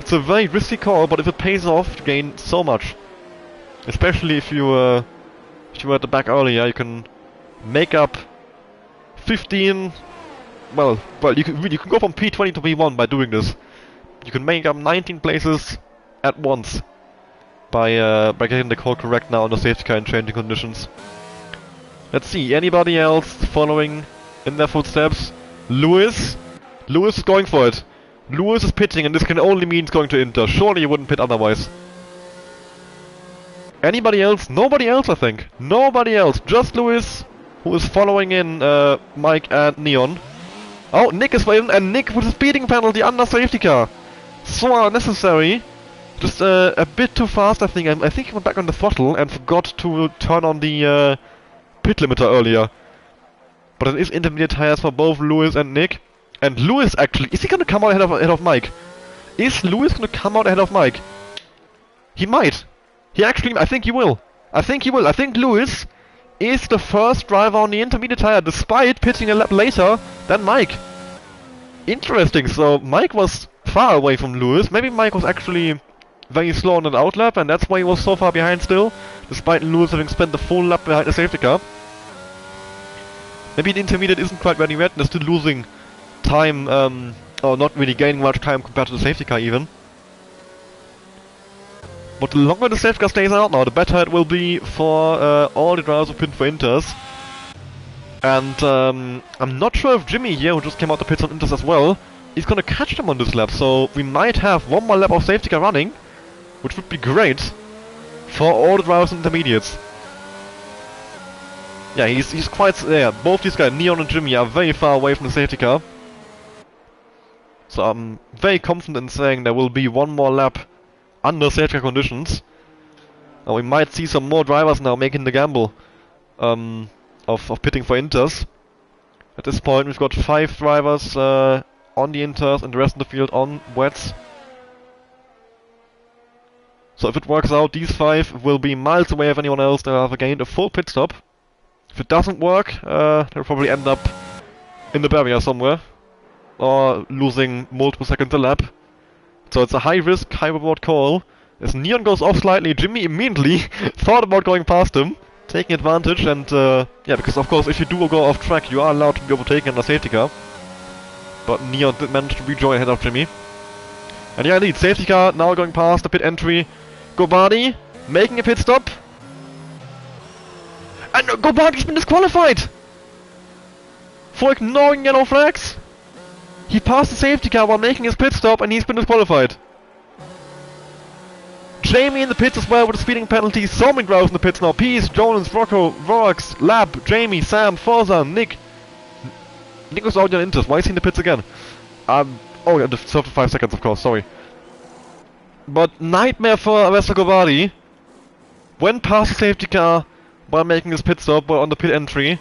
S1: it's a very risky call, but if it pays off, you gain so much. Especially if you were at the back earlier, you can make up 15, well, you can go from P20 to P1 by doing this. You can make up 19 places at once. By getting the call correct now on the safety car and changing conditions. Let's see, anybody else following in their footsteps? Lewis? Lewis is going for it. Lewis is pitting, and this can only mean going to Inter. Surely you wouldn't pit otherwise. Anybody else? Nobody else, I think. Nobody else. Just Lewis, who is following in Mike and Neon. Oh, Nick is in, and Nick with a speeding penalty under safety car. So unnecessary. Just a bit too fast, I think. I think he went back on the throttle and forgot to turn on the pit limiter earlier. But it is intermediate tires for both Lewis and Nick. And Lewis actually, is he gonna come out ahead of Mike? Is Lewis gonna come out ahead of Mike? He might. He actually, I think he will. I think he will. I think Lewis is the first driver on the intermediate tire, despite pitching a lap later than Mike. Interesting. So Mike was far away from Lewis. Maybe Mike was actually very slow on an outlap, and that's why he was so far behind still, despite Lewis having spent the full lap behind the safety car. Maybe the intermediate isn't quite ready yet, and they're still losing time, or not really gaining much time compared to the safety car even. But the longer the safety car stays out now, the better it will be for all the drivers who pit for Inters. And I'm not sure if Jimmy here, who just came out the pits on Inters as well, is gonna catch them on this lap, so we might have one more lap of safety car running, which would be great for all the drivers and intermediates. Yeah, he's quite... yeah, both these guys, Neon and Jimmy, are very far away from the safety car. So I'm very confident in saying there will be one more lap under safety car conditions. And we might see some more drivers now making the gamble of pitting for Inters. At this point we've got 5 drivers on the Inters and the rest of the field on wets. So if it works out, these 5 will be miles away of anyone else. They'll have gained a full pit stop. If it doesn't work, they'll probably end up in the barrier somewhere, or losing multiple seconds a lap. So it's a high risk, high reward call. As Neon goes off slightly, Jimmy immediately thought about going past him, taking advantage, and yeah, because of course if you do go off track, you are allowed to be overtaken in a safety car. But Neon did manage to rejoin ahead of Jimmy. And yeah, indeed, safety car now going past the pit entry. Gobardi making a pit stop. And Gobardi's been disqualified! For ignoring yellow flags. He passed the safety car while making his pit stop and he's been disqualified. Jamie in the pits as well with a speeding penalty. So many drivers in the pits now. Peace, Jonas, Rocco, Rox, Lab, Jamie, Sam, Forza, Nick. Nick was out on Inters. Why is he in the pits again? Oh yeah, after 5 seconds of course, sorry. But nightmare for Alessio Gobardi. Went past the safety car while making his pit stop on the pit entry.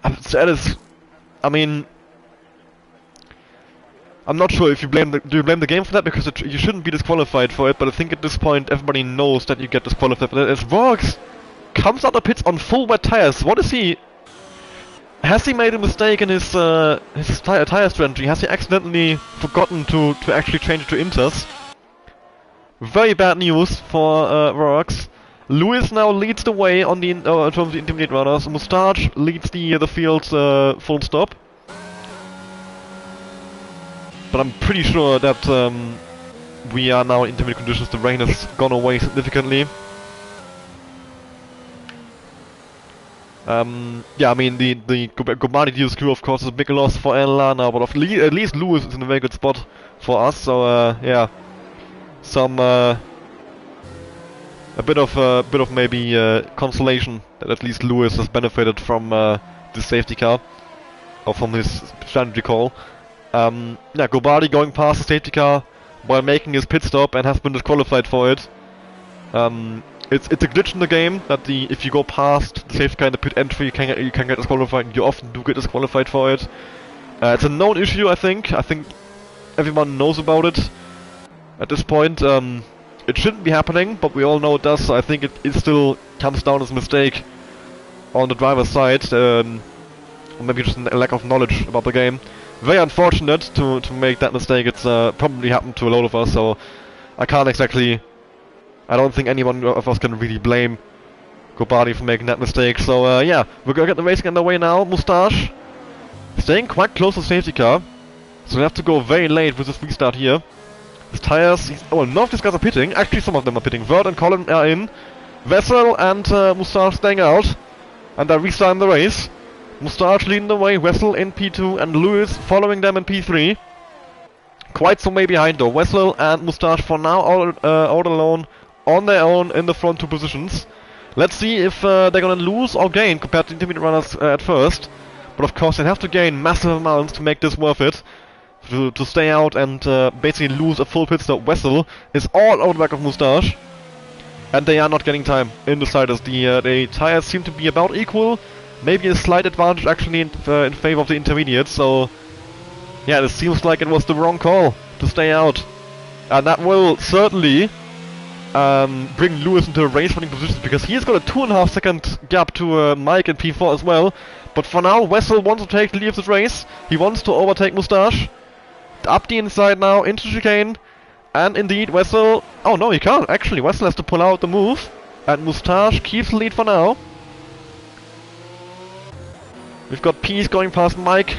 S1: That is, I mean, I'm not sure if you blame do you blame the game for that, because you shouldn't be disqualified for it, but I think at this point everybody knows that you get disqualified for that. As Rox comes out of the pits on full wet tires, what is he? Has he made a mistake in his tire strategy? Has he accidentally forgotten to actually change it to Inters? Very bad news for Rox. Lewis now leads the way on the in terms of the intermediate runners. Moustache leads the field full stop. But I'm pretty sure that we are now in intermediate conditions. The rain has gone away significantly. Yeah, I mean the Gobardi Dios crew of course is a big loss for Lana, but at least Lewis is in a very good spot for us. So yeah, some a bit of maybe consolation that at least Lewis has benefited from this safety car, or from his strategy call. Yeah, Gobardi going past the safety car while making his pit stop and has been disqualified for it. It's a glitch in the game that if you go past the safety car in the pit entry, you can get disqualified. You often do get disqualified for it. It's a known issue, I think. I think everyone knows about it at this point. It shouldn't be happening, but we all know it does. So I think it still comes down as a mistake on the driver's side, or maybe just a lack of knowledge about the game. Very unfortunate to make that mistake. It's probably happened to a lot of us, so I can't exactly. I don't think anyone of us can really blame Gobardi for making that mistake. So yeah, we're gonna get the racing underway now. Moustache staying quite close to the safety car, so we have to go very late with this restart here. His tires. Oh, none of these guys are pitting. Actually, some of them are pitting. Vert and Colin are in. Wessel and Moustache staying out, and they're restarting the race. Moustache leading the way, Wessel in P2 and Lewis following them in P3. Quite some way behind though. Wessel and Moustache for now out alone on their own in the front 2 positions. Let's see if they're gonna lose or gain compared to intermediate runners at first. But of course they have to gain massive amounts to make this worth it. To stay out and basically lose a full pit stop. Wessel is all over the back of Moustache. And they are not getting time in the slightest. The tires seem to be about equal. Maybe a slight advantage actually in favor of the intermediates. So yeah, it seems like it was the wrong call to stay out. And that will certainly bring Lewis into a race winning position, because he's got a 2.5 second gap to Mike in P4 as well. But for now, Wessel wants to take the lead of this race. He wants to overtake Moustache. Up the inside now, into chicane. And indeed, Wessel... Oh no, he can't. Actually, Wessel has to pull out the move. And Moustache keeps the lead for now. We've got Peace going past Mike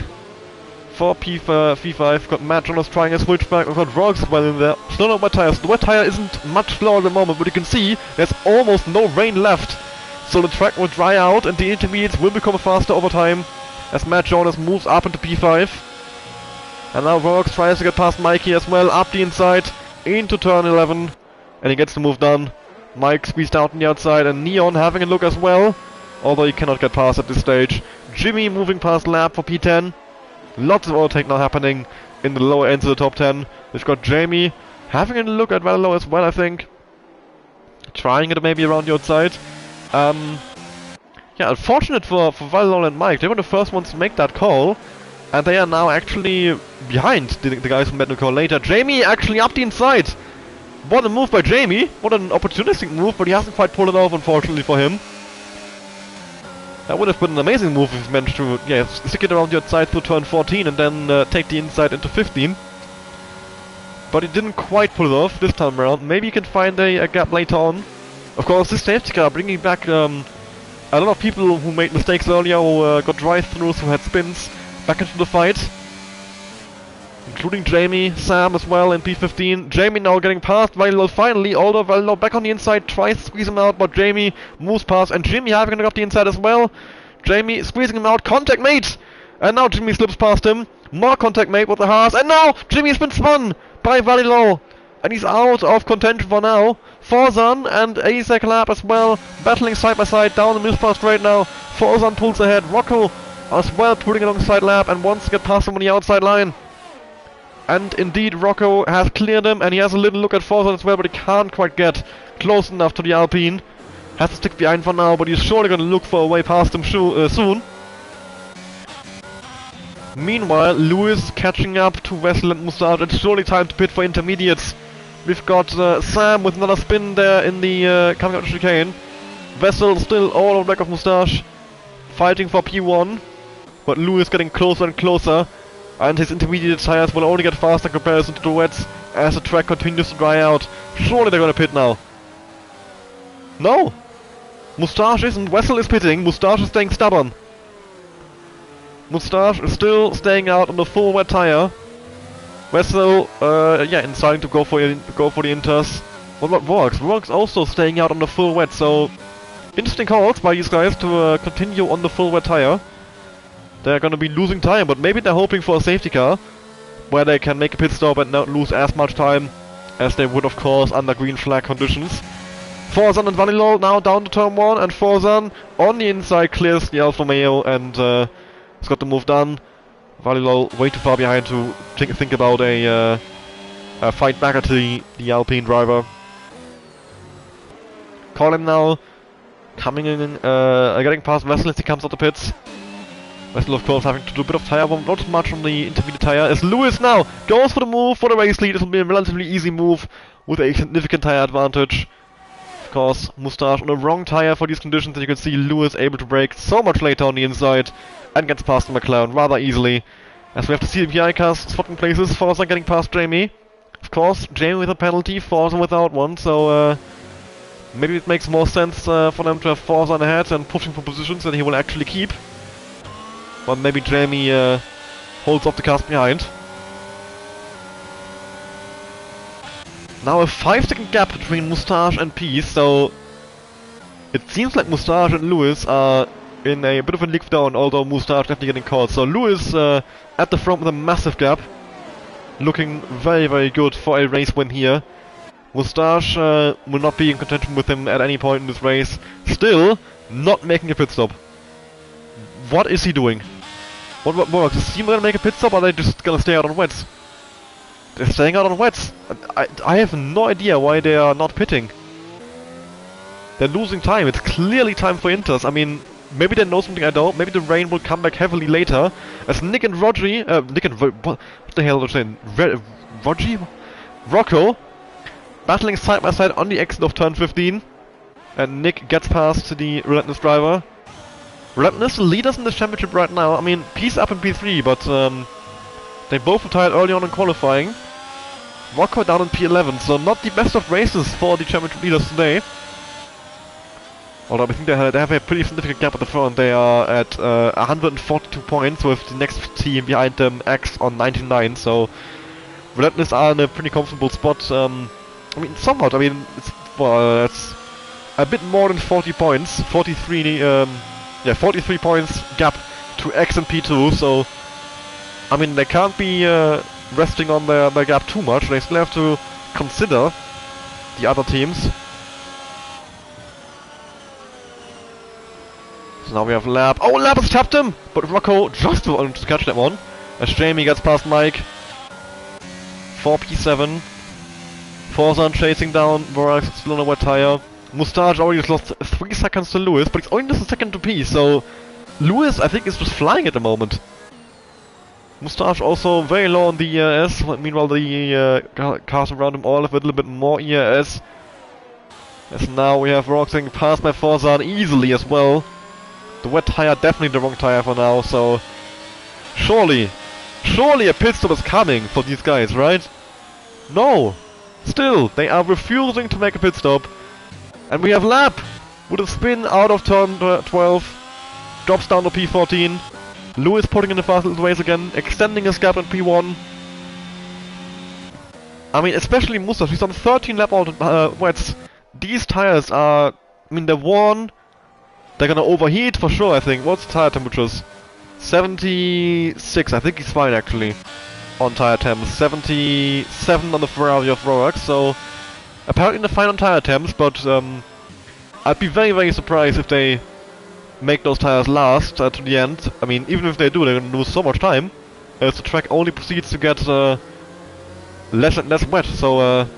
S1: for P5. We've got Matt Jonas trying a switchback. We've got Rogs as well in there. Slow down wet tires. The wet tire isn't much slower at the moment, but you can see there's almost no rain left. So the track will dry out and the intermediates will become faster over time as Matt Jonas moves up into P5. And now Rogs tries to get past Mikey as well, up the inside, into turn 11. And he gets the move done. Mike squeezed out on the outside, and Neon having a look as well, although he cannot get past at this stage. Jimmy moving past Lab for P10. Lots of overtake now happening in the lower ends of the top 10. We've got Jamie having a look at Valolo as well, I think. Trying it maybe around the outside. Yeah, unfortunate for Valolo and Mike. They were the first ones to make that call. And they are now actually behind the guys who made the call later. Jamie actually up the inside. What a move by Jamie! What an opportunistic move, but he hasn't quite pulled it off, unfortunately for him. That would have been an amazing move if he managed to, yeah, stick it around the outside through turn 14 and then take the inside into 15. But he didn't quite pull it off this time around. Maybe he can find a gap later on. Of course, this safety car bringing back a lot of people who made mistakes earlier, who got drive-thrus, who had spins, back into the fight. Including Jamie, Sam as well in P15. Jamie now getting past Valilo finally, although Valilo back on the inside, tries to squeeze him out, but Jamie moves past, and Jimmy having got the inside as well. Jamie squeezing him out, contact mate! And now Jimmy slips past him, more contact mate with the Haas, and now Jimmy's been spun by Valilo! And he's out of contention for now. Forzan and Isaac Lab as well, battling side by side down the middle straight now. Forzan pulls ahead, Rocco as well pulling alongside Lab and wants to get past him on the outside line. And indeed Rocco has cleared him, and he has a little look at Forzan as well, but he can't quite get close enough to the Alpine. Has to stick behind for now, but he's surely going to look for a way past him soon. Meanwhile, Lewis catching up to Wessel and Moustache. It's surely time to pit for intermediates. We've got Sam with another spin there in the coming out of chicane. Wessel still all on the back of Moustache, fighting for P1, but Lewis getting closer and closer, and his intermediate tires will only get faster in comparison to the wets as the track continues to dry out. Surely they're gonna pit now. No! Moustache isn't. Wessel is pitting. Moustache is staying stubborn. Moustache is still staying out on the full wet tire. Wessel, yeah, deciding to go for the inters. What about Vorks? Vorks also staying out on the full wet, so interesting calls by these guys to continue on the full wet tire. They're gonna be losing time, but maybe they're hoping for a safety car, where they can make a pit stop and not lose as much time as they would, of course, under green flag conditions. Forzan and Vanilo now down to turn 1, and Forzan on the inside clears the Alfa Romeo and has got the move done. Valilo way too far behind to think about a fight back at the Alpine driver. Call him now, coming in, getting past Wessel as he comes out the pits. Wessel, of course, having to do a bit of tire bomb, not much on the intermediate tire, as Lewis now goes for the move for the race lead. This will be a relatively easy move with a significant tire advantage. Of course, Moustache on the wrong tire for these conditions, and you can see Lewis able to brake so much later on the inside and gets past the McLaren rather easily. As we have to see the PI cars swapping places, Forzan getting past Jamie. Of course, Jamie with a penalty, Forzan without one, so maybe it makes more sense for them to have Forzan ahead and pushing for positions that he will actually keep. But maybe Jamie holds off the cars behind. Now a 5-second gap between Moustache and Peace, so it seems like Moustache and Lewis are in a bit of a league down, although Moustache definitely getting caught. So Lewis at the front with a massive gap, looking very, very good for a race win here. Moustache will not be in contention with him at any point in this race. Still not making a pit stop. What is he doing? What works? Is he gonna make a pit stop, or are they just gonna stay out on wets? They're staying out on wets. I have no idea why they are not pitting. They're losing time. It's clearly time for inters. I mean, maybe they know something I don't. Maybe the rain will come back heavily later. As Nick and what the hell are they saying? Rocco battling side by side on the exit of turn 15, and Nick gets past the Relentless driver. Relentless leaders in the championship right now. I mean, Peace up in P3, but they both retired early on in qualifying. Rocco down in P11, so not the best of races for the championship leaders today. Although I think they have a pretty significant gap at the front. They are at 142 points, with the next team behind them, X, on 99. So Relentless are in a pretty comfortable spot. I mean, somewhat. I mean, it's a bit more than 40 points. 43 points gap to X and P2. So I mean, they can't be resting on their gap too much. They still have to consider the other teams. So now we have Lab. Oh, Lab has tapped him! But Rocco just wanted to catch that one. As Jamie gets past Mike. 4P7. Forzan chasing down. Vorax still on a wet tire. Moustache already just lost 3 seconds to Lewis, but it's only just a second to P, so Lewis, I think, is just flying at the moment. Moustache also very low on the ERS, meanwhile the cars around him all have a little bit more ERS. As now we have Rox getting passed by Forzan easily as well. The wet tire, definitely the wrong tire for now, so... Surely a pit stop is coming for these guys, right? No! Still, they are refusing to make a pit stop. And we have Lap with a spin out of turn 12. Drops down to P14. Lewis putting in the fast little race again, extending his gap in P1. I mean, especially Moustache, he's on 13 lap out wets. These tires are... I mean, they're worn. They're gonna overheat for sure, I think. What's the tire temperatures? 76, I think he's fine actually. On tire temps. 77 on the Ferrari of Rorax, so... Apparently they're fine on tire temps, but I'd be very, very surprised if they make those tires last to the end. I mean, even if they do, they're gonna lose so much time, as the track only proceeds to get less and less wet, so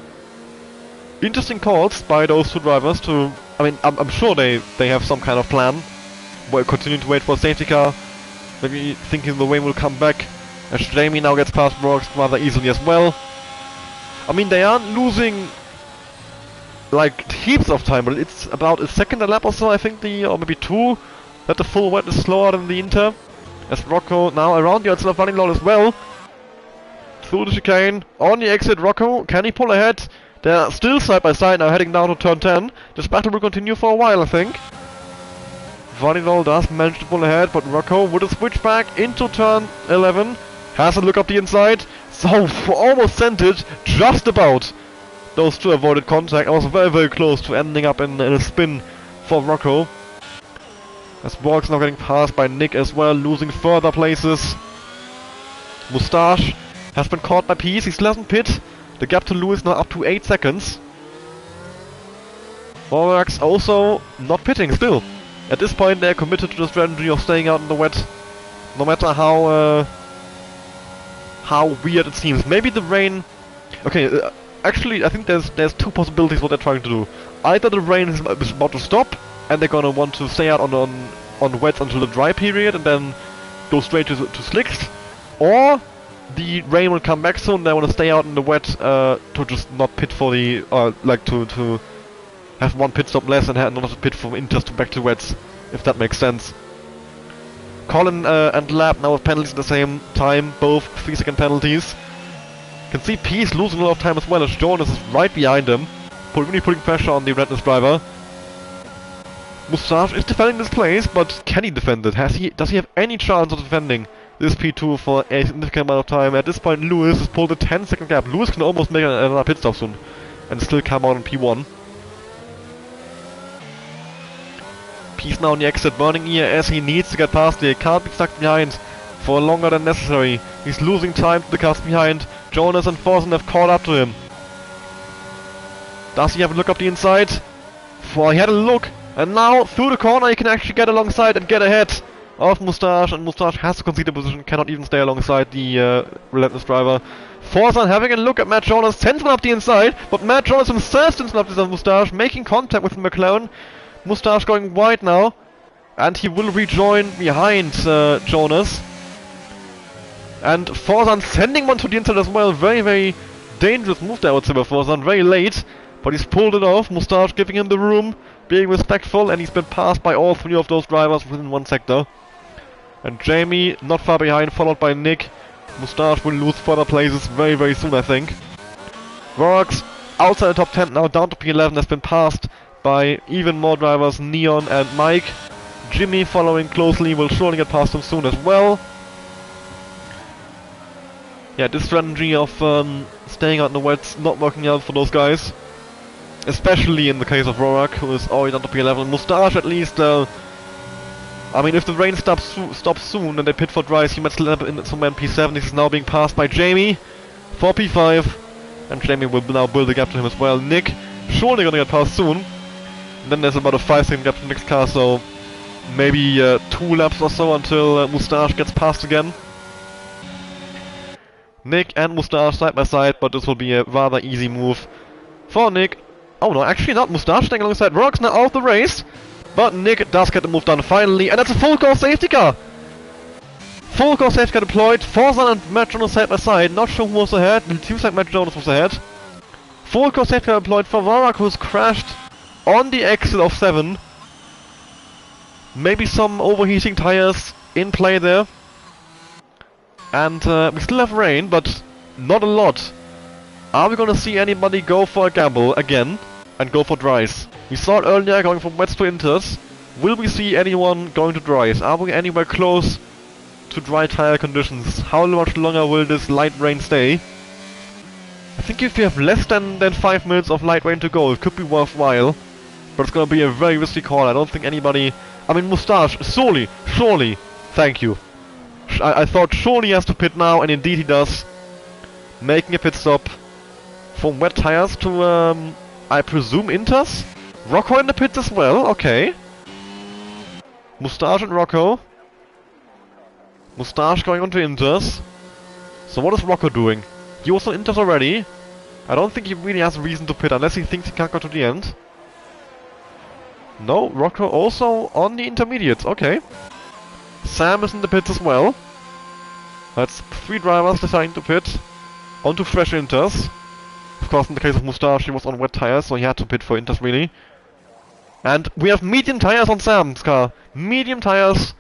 S1: interesting calls by those two drivers to... I mean, I'm sure they have some kind of plan. We'll continue to wait for a safety car, maybe thinking the rain will come back, as Jamie now gets past Rox rather easily as well. I mean, they aren't losing like heaps of time, but it's about a second a lap or so, I think, or maybe two, that the full wet is slower than the Inter. As Rocco now around the outside of running low as well. Through the chicane, on the exit, Rocco, can he pull ahead? They're still side by side now, heading down to turn 10. This battle will continue for a while, I think. Vanilol does manage to pull ahead, but Rocco with a switch back into turn 11. Has a look up the inside. So, almost sent it, just about. Those two avoided contact. I was very, very close to ending up in a spin for Rocco. As Borg's now getting passed by Nick as well, losing further places. Moustache has been caught by Peace, he still hasn't pit. The gap to Lewis now up to 8 seconds. Vorax also not pitting still. At this point they're committed to the strategy of staying out in the wet. No matter how weird it seems. Maybe the rain... Okay, actually I think there's two possibilities what they're trying to do. Either the rain is about to stop and they're gonna want to stay out on wets until the dry period and then go straight to slicks. Or the rain will come back soon, they want to stay out in the wet to just not pit for the... like to have one pit stop less and not to pit from inters to back to wets, if that makes sense. Colin and Lab now with penalties at the same time, both 3-second penalties. You can see Peace losing a lot of time as well as Jonas is right behind him, really putting pressure on the Redness driver. Moustache is defending this place, but can he defend it? Does he have any chance of defending this P2 for a significant amount of time? At this point Lewis has pulled a 10-second gap. Lewis can almost make another pit stop soon and still come out in P1. Peace now on the exit, burning ERS, he needs to get past here, he can't be stuck behind for longer than necessary. He's losing time to the cars behind. Jonas and Forsen have caught up to him. Does he have a look up the inside? For he had a look, and now through the corner he can actually get alongside and get ahead of Moustache, and Moustache has to concede the position, cannot even stay alongside the Relentless driver. Forsen having a look at Matt Jonas, sends one up the inside, but Matt Jonas himself sends one up the Moustache, making contact with McLaren. Moustache going wide now, and he will rejoin behind Jonas. And Forsan sending one to the inside as well. Very, very dangerous move there, I would say, by Forsan. Very late, but he's pulled it off. Moustache giving him the room, being respectful, and he's been passed by all three of those drivers within one sector. And Jamie not far behind, followed by Nick. Moustache will lose further places very, very soon, I think. Vorax outside the top 10 now, down to P11, has been passed by even more drivers, Neon and Mike. Jimmy following closely, will surely get past him soon as well. Yeah, this strategy of staying out in the wets not working out for those guys. Especially in the case of Rorak, who is already down to P11. Moustache at least, I mean, if the rain stops soon and they pit for dries, he might still end up in somewhere in P7. This is now being passed by Jamie for P5. And Jamie will now build a gap to him as well. Nick surely gonna get past soon. And then there's about a 5-second gap to the next car, so maybe 2 laps or so until Moustache gets past again. Nick and Moustache side by side, but this will be a rather easy move for Nick. Oh no, actually not. Moustache staying alongside Rox now out of the race. But Nick does get the move done finally, and that's a full course safety car! Full core safety car deployed, Forza and Matt Jonas side by side, not sure who was ahead, it seems like Matt Jonas was ahead. Full core safety car deployed for Varak, who's crashed on the exit of 7. Maybe some overheating tires in play there. And we still have rain, but not a lot. Are we gonna see anybody go for a gamble again and go for dries? We saw it earlier going from wets to inters. Will we see anyone going to dries? Are we anywhere close to dry tire conditions? How much longer will this light rain stay? I think if you have less than 5 minutes of light rain to go, it could be worthwhile. But it's gonna be a very risky call. I don't think anybody... I mean, Moustache, surely, thank you. I thought surely he has to pit now, and indeed he does. Making a pit stop from wet tires to, I presume inters? Rocco in the pits as well, okay. Moustache and Rocco. Moustache going on to inters. So what is Rocco doing? He was on inters already. I don't think he really has a reason to pit unless he thinks he can't go to the end. No, Rocco also on the intermediates, okay. Sam is in the pits as well. That's 3 drivers deciding to pit. Onto fresh inters. Of course, in the case of Moustache, he was on wet tires, so he had to pit for inters really. And we have medium tires on Sam's car. Medium tires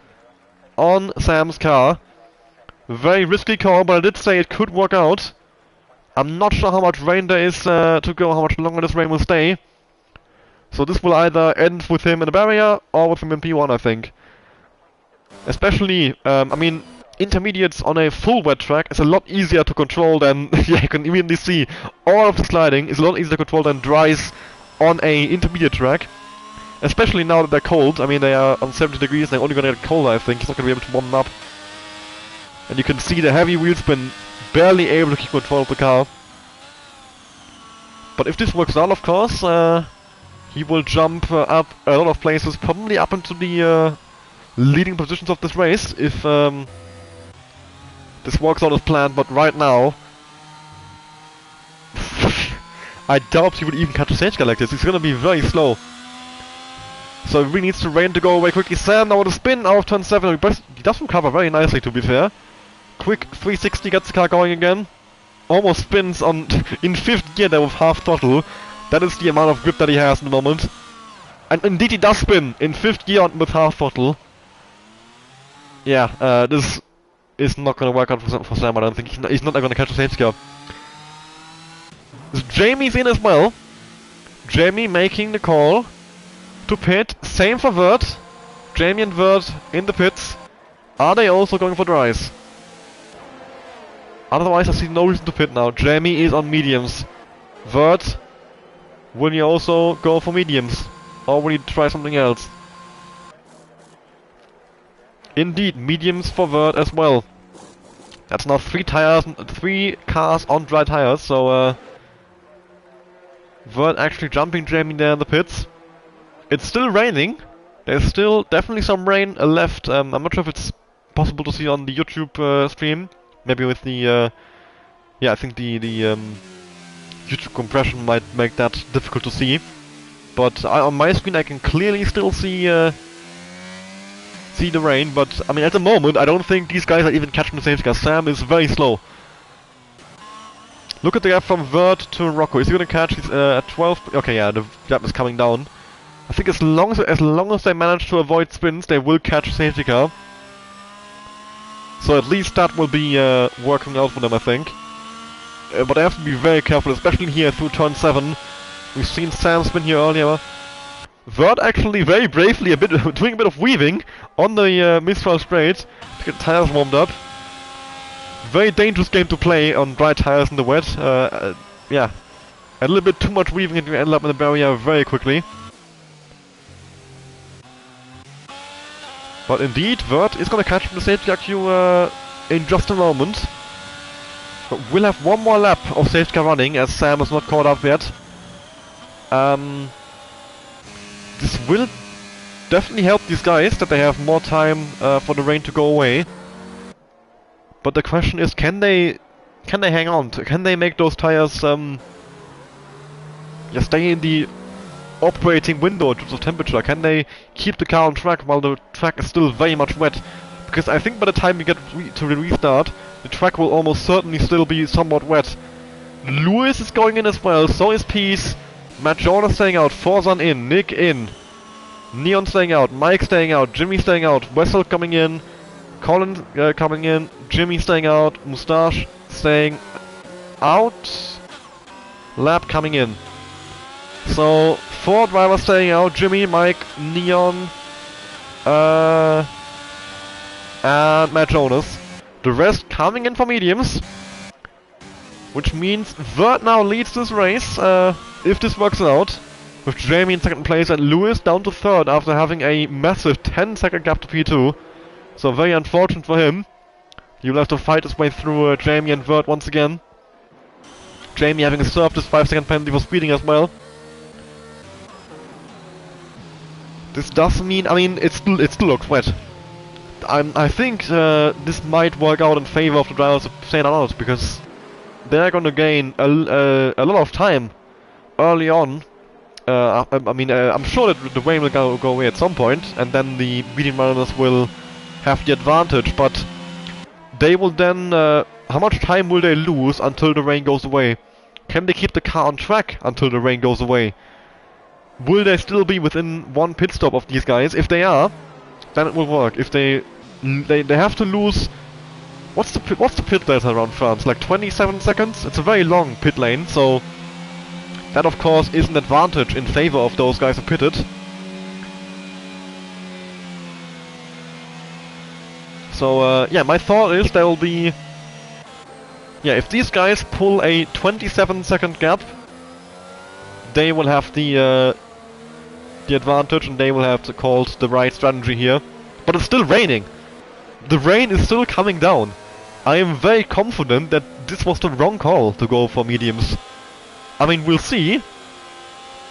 S1: on Sam's car. Very risky call, but I did say it could work out. I'm not sure how much rain there is to go, how much longer this rain will stay. So this will either end with him in the barrier or with him in P1, I think. Especially, I mean, intermediates on a full wet track is a lot easier to control than, yeah, you can immediately see all of the sliding is a lot easier to control than dries on a intermediate track. Especially now that they're cold. I mean, they are on 70 degrees, they're only gonna get colder, I think. He's not gonna be able to warm them up. And you can see the heavy wheel spin, barely able to keep control of the car. But if this works out, of course, he will jump up a lot of places, probably up into the leading positions of this race, if this works out as planned. But right now, I doubt he would even catch a stage car like this. He's gonna be very slow. So he really needs to rain to go away quickly. Sam now with a spin out of turn 7. He does recover very nicely, to be fair. Quick 360 gets the car going again. Almost spins on in 5th gear there with half throttle. That is the amount of grip that he has in the moment. And indeed he does spin in 5th gear with half throttle. Yeah, this is not gonna work out for Sam, I don't think. He's not gonna catch a safety car. Jamie's in as well. Jamie making the call to pit. Same for Vert. Jamie and Vert in the pits. Are they also going for dries? Otherwise I see no reason to pit now. Jamie is on mediums. Vert, will you also go for mediums? Or will you try something else? Indeed, mediums for Vert as well. That's now 3 cars on dry tires, so Vert actually jumping Jamie there in the pits. It's still raining. There's still definitely some rain left. I'm not sure if it's possible to see on the YouTube stream. Maybe with the yeah, I think the YouTube compression might make that difficult to see. But on my screen I can clearly still see the rain. But I mean, at the moment I don't think these guys are even catching the safety car. Sam is very slow. Look at the gap from Vert to Rocco. Is he gonna catch? He's at 12. Okay, yeah, the gap is coming down. I think as long as they manage to avoid spins, they will catch a safety car. So at least that will be working out for them, I think. But they have to be very careful, especially here through turn 7. We've seen Sam spin here earlier. Vert actually very bravely doing a bit of weaving on the Mistral straight to get tires warmed up. Very dangerous game to play on dry tires in the wet. Yeah, a little bit too much weaving and you end up in the barrier very quickly. But indeed, Vert is gonna catch from the safety car queue in just a moment. But we'll have one more lap of safety car running as Sam is not caught up yet. This will definitely help these guys that they have more time for the rain to go away. But the question is, can they hang on? Can they make those tires yeah, stay in the operating window in terms of temperature? Can they keep the car on track while the track is still very much wet? because I think by the time we get to the restart, the track will almost certainly still be somewhat wet. Lewis is going in as well, so is Peace. Matt Jonas staying out, Forzan in, Nick in. Neon staying out, Mike staying out, Jimmy staying out, Wessel coming in, Colin coming in, Jimmy staying out, Moustache staying out, Lab coming in. So, 4 drivers staying out, Jimmy, Mike, Neon, and Matt Jonas. The rest coming in for mediums. Which means Vert now leads this race, if this works out. With Jamie in 2nd place and Lewis down to 3rd after having a massive 10-second gap to P2. So very unfortunate for him. He'll have to fight his way through Jamie and Vert once again. Jamie having served his 5-second penalty for speeding as well. This does mean, I mean, it still looks wet. I think this might work out in favor of the drivers of St. Arnold, because they're gonna gain a lot of time early on. I'm sure that the rain will go away at some point, and then the medium runners will have the advantage, but they will then... how much time will they lose until the rain goes away? Can they keep the car on track until the rain goes away? Will they still be within 1 pit stop of these guys? If they are, then it will work. If they have to lose... What's the pit delta around France? Like 27 seconds? It's a very long pit lane, so... That of course is an advantage in favor of those guys who pitted. So yeah, my thought is there will be... Yeah, if these guys pull a 27-second gap, they will have the advantage, and they will have called the right strategy here. But it's still raining. The rain is still coming down. I am very confident that this was the wrong call to go for mediums. I mean, we'll see.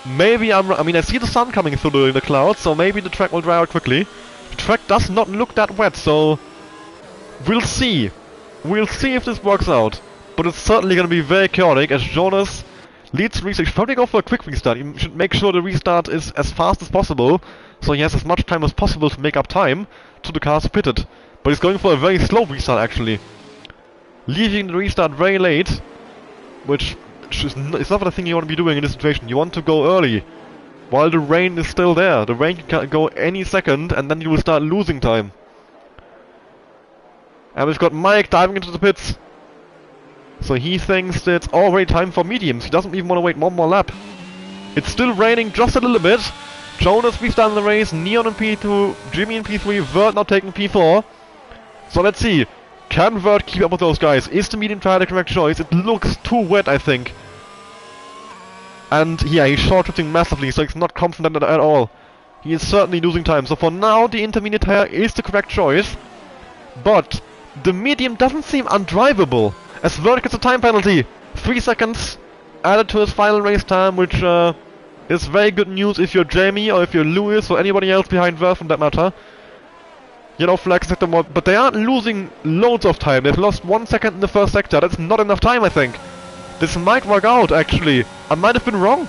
S1: Maybe I mean, I see the sun coming through the clouds, so maybe the track will dry out quickly. The track does not look that wet, so we'll see. We'll see if this works out. But it's certainly going to be very chaotic, as Jonas leads the restart. He should probably go for a quick restart. He should make sure the restart is as fast as possible, so he has as much time as possible to make up time to the cars pitted. But he's going for a very slow restart, actually. Leaving the restart very late, which... it's not the thing you want to be doing in this situation. You want to go early, while the rain is still there. The rain can go any second, and then you will start losing time. And we've got Mike diving into the pits. So he thinks that it's already time for mediums. He doesn't even want to wait one more lap. It's still raining just a little bit. Jonas restarting the race, Neon in P2, Jimmy in P3, Vert now taking P4. So let's see. Can Vert keep up with those guys? Is the medium tire the correct choice? It looks too wet, I think. And yeah, he's short-shifting massively, so he's not confident at all. He is certainly losing time. So for now, the intermediate tire is the correct choice. But the medium doesn't seem undrivable, as Vert gets a time penalty. 3 seconds added to his final race time, which is very good news if you're Jamie or if you're Lewis or anybody else behind Vert, for that matter. Yellow flag sector more, but they aren't losing loads of time. They've lost 1 second in the first sector. That's not enough time, I think. This might work out, actually. I might have been wrong.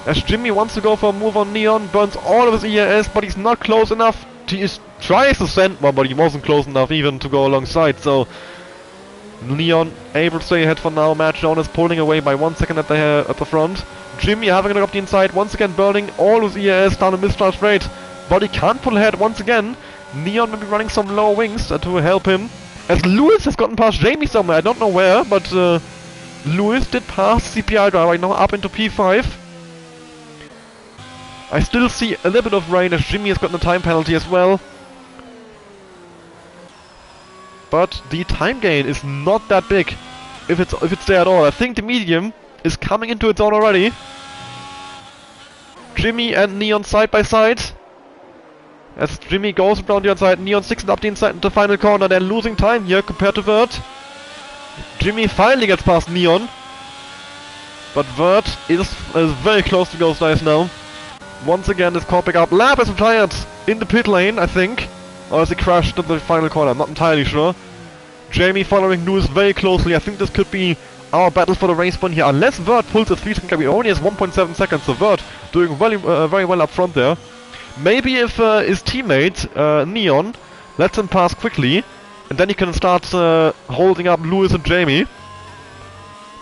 S1: As Jimmy wants to go for a move on Neon, burns all of his ERS, but he's not close enough. He tries to send one, but he wasn't close enough even to go alongside, so... Neon able to stay ahead for now. Matt Jonas pulling away by 1 second at the front. Jimmy having a look up the inside, once again burning all his ERS down a mischarge rate. But he can't pull ahead once again. Neon may be running some low wings to help him. As Lewis has gotten past Jamie somewhere, I don't know where, but Lewis did pass CPI driver right now up into P5. I still see a little bit of rain as Jimmy has gotten a time penalty as well. But the time gain is not that big, if it's there at all. I think the medium is coming into its own already. Jimmy and Neon side by side. As Jimmy goes around the outside, Neon sticks it up the inside into the final corner. They're losing time here compared to Vert. Jimmy finally gets past Neon. But Vert is very close to those guys now. Once again, this car pick up. Lab is retired in the pit lane, I think. Or has he crashed at the final corner? I'm not entirely sure. Jamie following Lewis very closely. I think this could be our battle for the race point here. Unless Vert pulls a 3-second gap, he only has 1.7 seconds. So Vert doing very well up front there. Maybe if his teammate, Neon, lets him pass quickly, and then he can start holding up Lewis and Jamie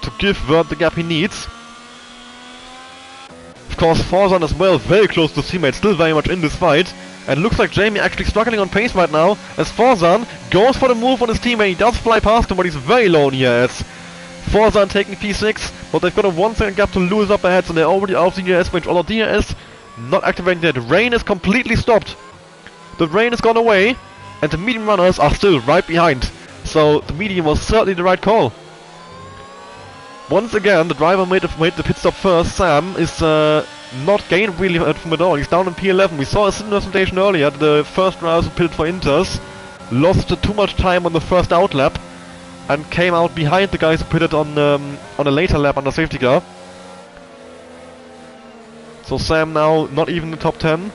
S1: to give Vert the gap he needs. Of course, Forzan as well, very close to his teammate, still very much in this fight. And looks like Jamie actually struggling on pace right now, as Forzan goes for the move on his teammate. He does fly past him, but he's very alone here, as Forzan taking P6, but they've got a 1 second gap to Lewis up ahead, so they're already out of the DRS range. Although DRS not activating yet. Rain is completely stopped. The rain has gone away, and the medium runners are still right behind. So the medium was certainly the right call. Once again, the driver made the pit stop first. Sam is not gained really from it all. He's down in P11. We saw a similar situation earlier. The first drivers who pitted for Inters lost too much time on the first out lap and came out behind the guys who pitted on a later lap under safety car. So Sam now not even in the top 10.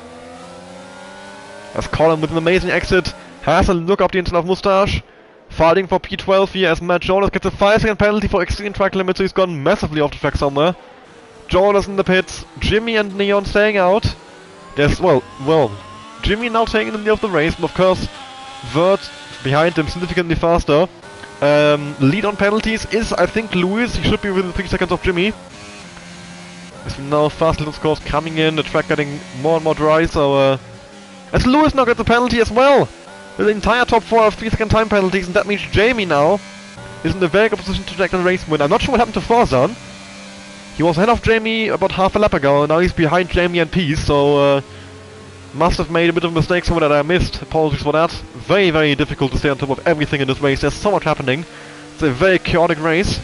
S1: As Colin with an amazing exit has a look up the inside of Moustache. Fighting for P12 here as Matt Jonas gets a 5 second penalty for exceeding track limit, so he's gone massively off the track somewhere. Jonas in the pits, Jimmy and Neon staying out. There's, well, Jimmy now taking the lead of the race, and of course, Vert behind him significantly faster. Lead on penalties is, I think, Lewis. He should be within 3 seconds of Jimmy. As we now fast little scores coming in, the track getting more and more dry, so as Lewis now gets a penalty as well. The entire top 4 have 3 second time penalties, and that means Jamie now is in a very good position to take the race win. I'm not sure what happened to Forzan. He was ahead of Jamie about half a lap ago, and now he's behind Jamie and Peace, so must have made a bit of a mistake somewhere that I missed. Apologies for that. Very, very difficult to stay on top of everything in this race. There's so much happening. It's a very chaotic race.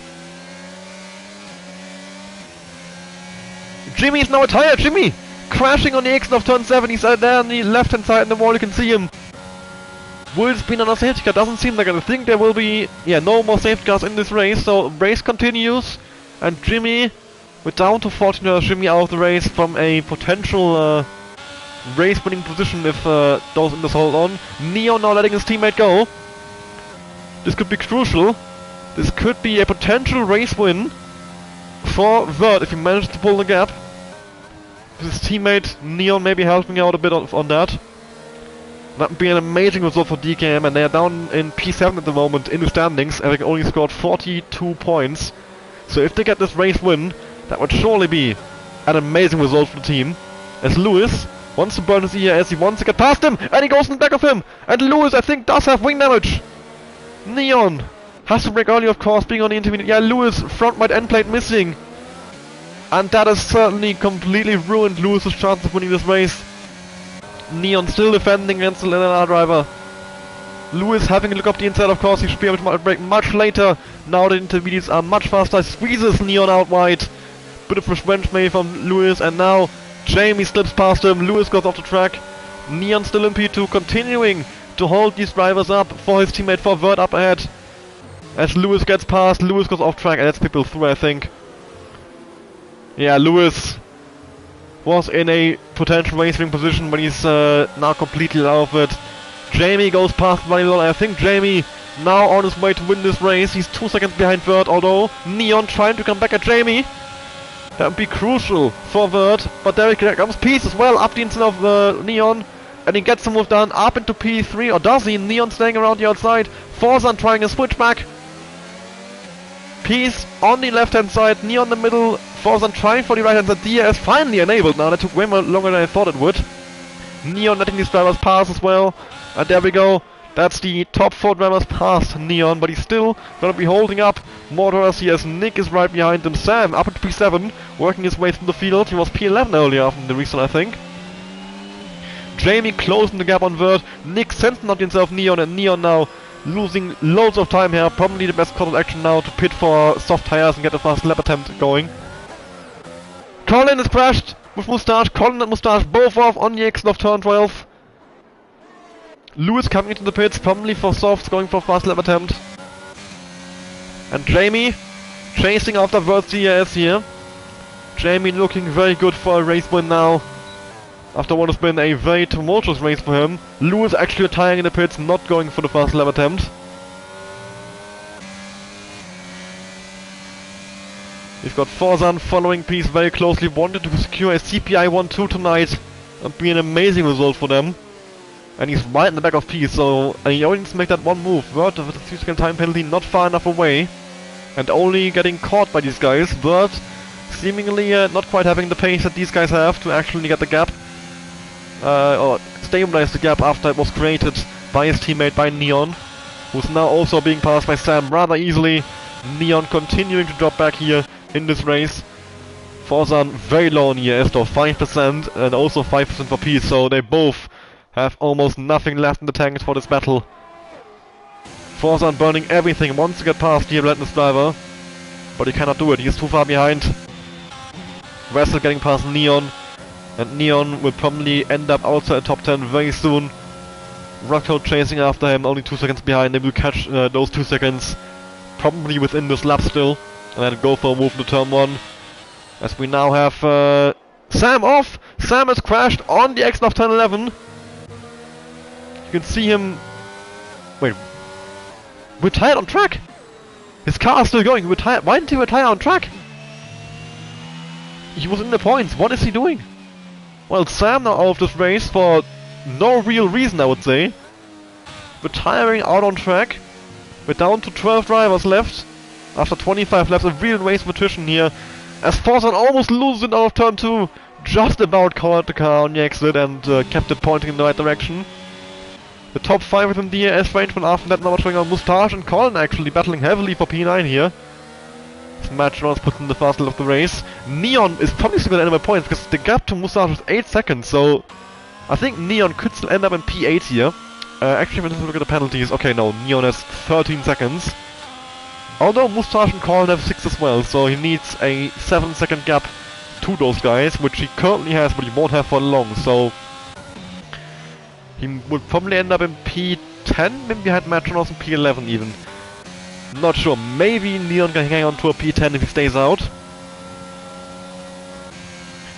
S1: Jimmy's now retired. Jimmy crashing on the exit of turn 7. He's there on the left hand side in the wall. You can see him. Will spin on a safety car? Doesn't seem like it. I think there will be, no more safety cars in this race. So race continues, and Jimmy, we're down to 14. Jimmy out of the race from a potential race-winning position if those in this hold on. Neon now letting his teammate go. This could be crucial. This could be a potential race win for Vert if he manages to pull the gap. His teammate Neon maybe helping out a bit on that. That would be an amazing result for DKMN, and they are down in P7 at the moment in the standings, and they only scored 42 points. So if they get this race win, that would surely be an amazing result for the team. As Lewis wants to burn his ERS, he wants to get past him, and he goes in the back of him. And Lewis, I think, does have wing damage. Neon has to brake early, of course, being on the intermediate. Yeah, Lewis, front right end plate missing. And that has certainly completely ruined Lewis's chance of winning this race. Neon still defending against the LNR driver. Lewis having a look up the inside, of course. He should be able to brake much later. Now the intermediates are much faster. Squeezes Neon out wide. Bit of revenge maybe from Lewis, and now Jamie slips past him. Lewis goes off the track. Neon still in P2, continuing to hold these drivers up for his teammate for Vert up ahead. As Lewis gets past, Lewis goes off track and lets people through, I think. Yeah, Lewis was in a potential racing position, but he's now completely out of it. Jamie goes past Vanilla. I think Jamie now on his way to win this race. He's 2 seconds behind Vert, although Neon trying to come back at Jamie. That would be crucial for Vert, but there comes Peace as well, up the inside of Neon, and he gets the move done up into P3, or does he? Neon staying around the outside. Forzan trying a switchback. Peace on the left hand side, Neon in the middle, Forzan trying for the right hand side. DRS finally enabled now. That took way more longer than I thought it would. Neon letting these drivers pass as well, and there we go. That's the top 4 drivers past Neon, but he's still gonna be holding up more drivers here as Nick is right behind him. Sam up into P7, working his way through the field. He was P11 earlier after the restart, I think. Jamie closing the gap on Vert. Nick sending out himself Neon, and Neon now losing loads of time here. Probably the best course of action now to pit for soft tires and get a fast lap attempt going. Colin is crashed with Moustache. Colin and Moustache both off on the exit of turn 12. Lewis coming into the pits, probably for softs, going for a fast lap attempt. And Jamie chasing after Vert's DRS here. Jamie looking very good for a race win now, after what has been a very tumultuous race for him. Lewis actually retiring in the pits, not going for the fast lap attempt. We've got Forzan following Peace very closely, wanted to secure a CPI 1-2 tonight. That'd be an amazing result for them. And he's right in the back of Peace, so he only needs to make that one move. Vert with a 3-second time penalty, not far enough away. And only getting caught by these guys. Vert seemingly not quite having the pace that these guys have to actually get the gap. Or stabilize the gap after it was created by his teammate, by Neon. Who's now also being passed by Sam rather easily. Neon continuing to drop back here in this race. Forzan very low on ES though, 5% and also 5% for Peace, so they both have almost nothing left in the tank for this battle. Forzan burning everything, wants to get past the Relentless Driver, but he cannot do it, he is too far behind. Wrestle getting past Neon, and Neon will probably end up outside the top 10 very soon. Rocktoad chasing after him, only 2 seconds behind. They will catch those 2 seconds probably within this lap still, and then go for a move into turn 1. As we now have Sam off! Sam has crashed on the exit of turn 11. You can see him... Wait. Retired on track? His car is still going. Retired. Why didn't he retire on track? He was in the points. What is he doing? Well, Sam now out of this race for no real reason, I would say. Retiring out on track. We're down to 12 drivers left. After 25 laps, a real race of attrition here. As Forzan almost loses it out of turn 2. Just about caught the car on the exit and kept it pointing in the right direction. The top 5 within the DRS range, but after that now showing on Moustache and Colin actually battling heavily for P9 here. Matchrounds puts in the fast lap of the race. Neon is probably still going to end up by points because the gap to Moustache is 8 seconds, so I think Neon could still end up in P8 here. Actually, let's look at the penalties. Okay, no, Neon has 13 seconds. Although Moustache and Colin have 6 as well, so he needs a 7-second gap to those guys, which he currently has, but he won't have for long, so he would probably end up in P10, maybe behind Matronous and P11 even. Not sure, maybe Neon can hang on to a P10 if he stays out.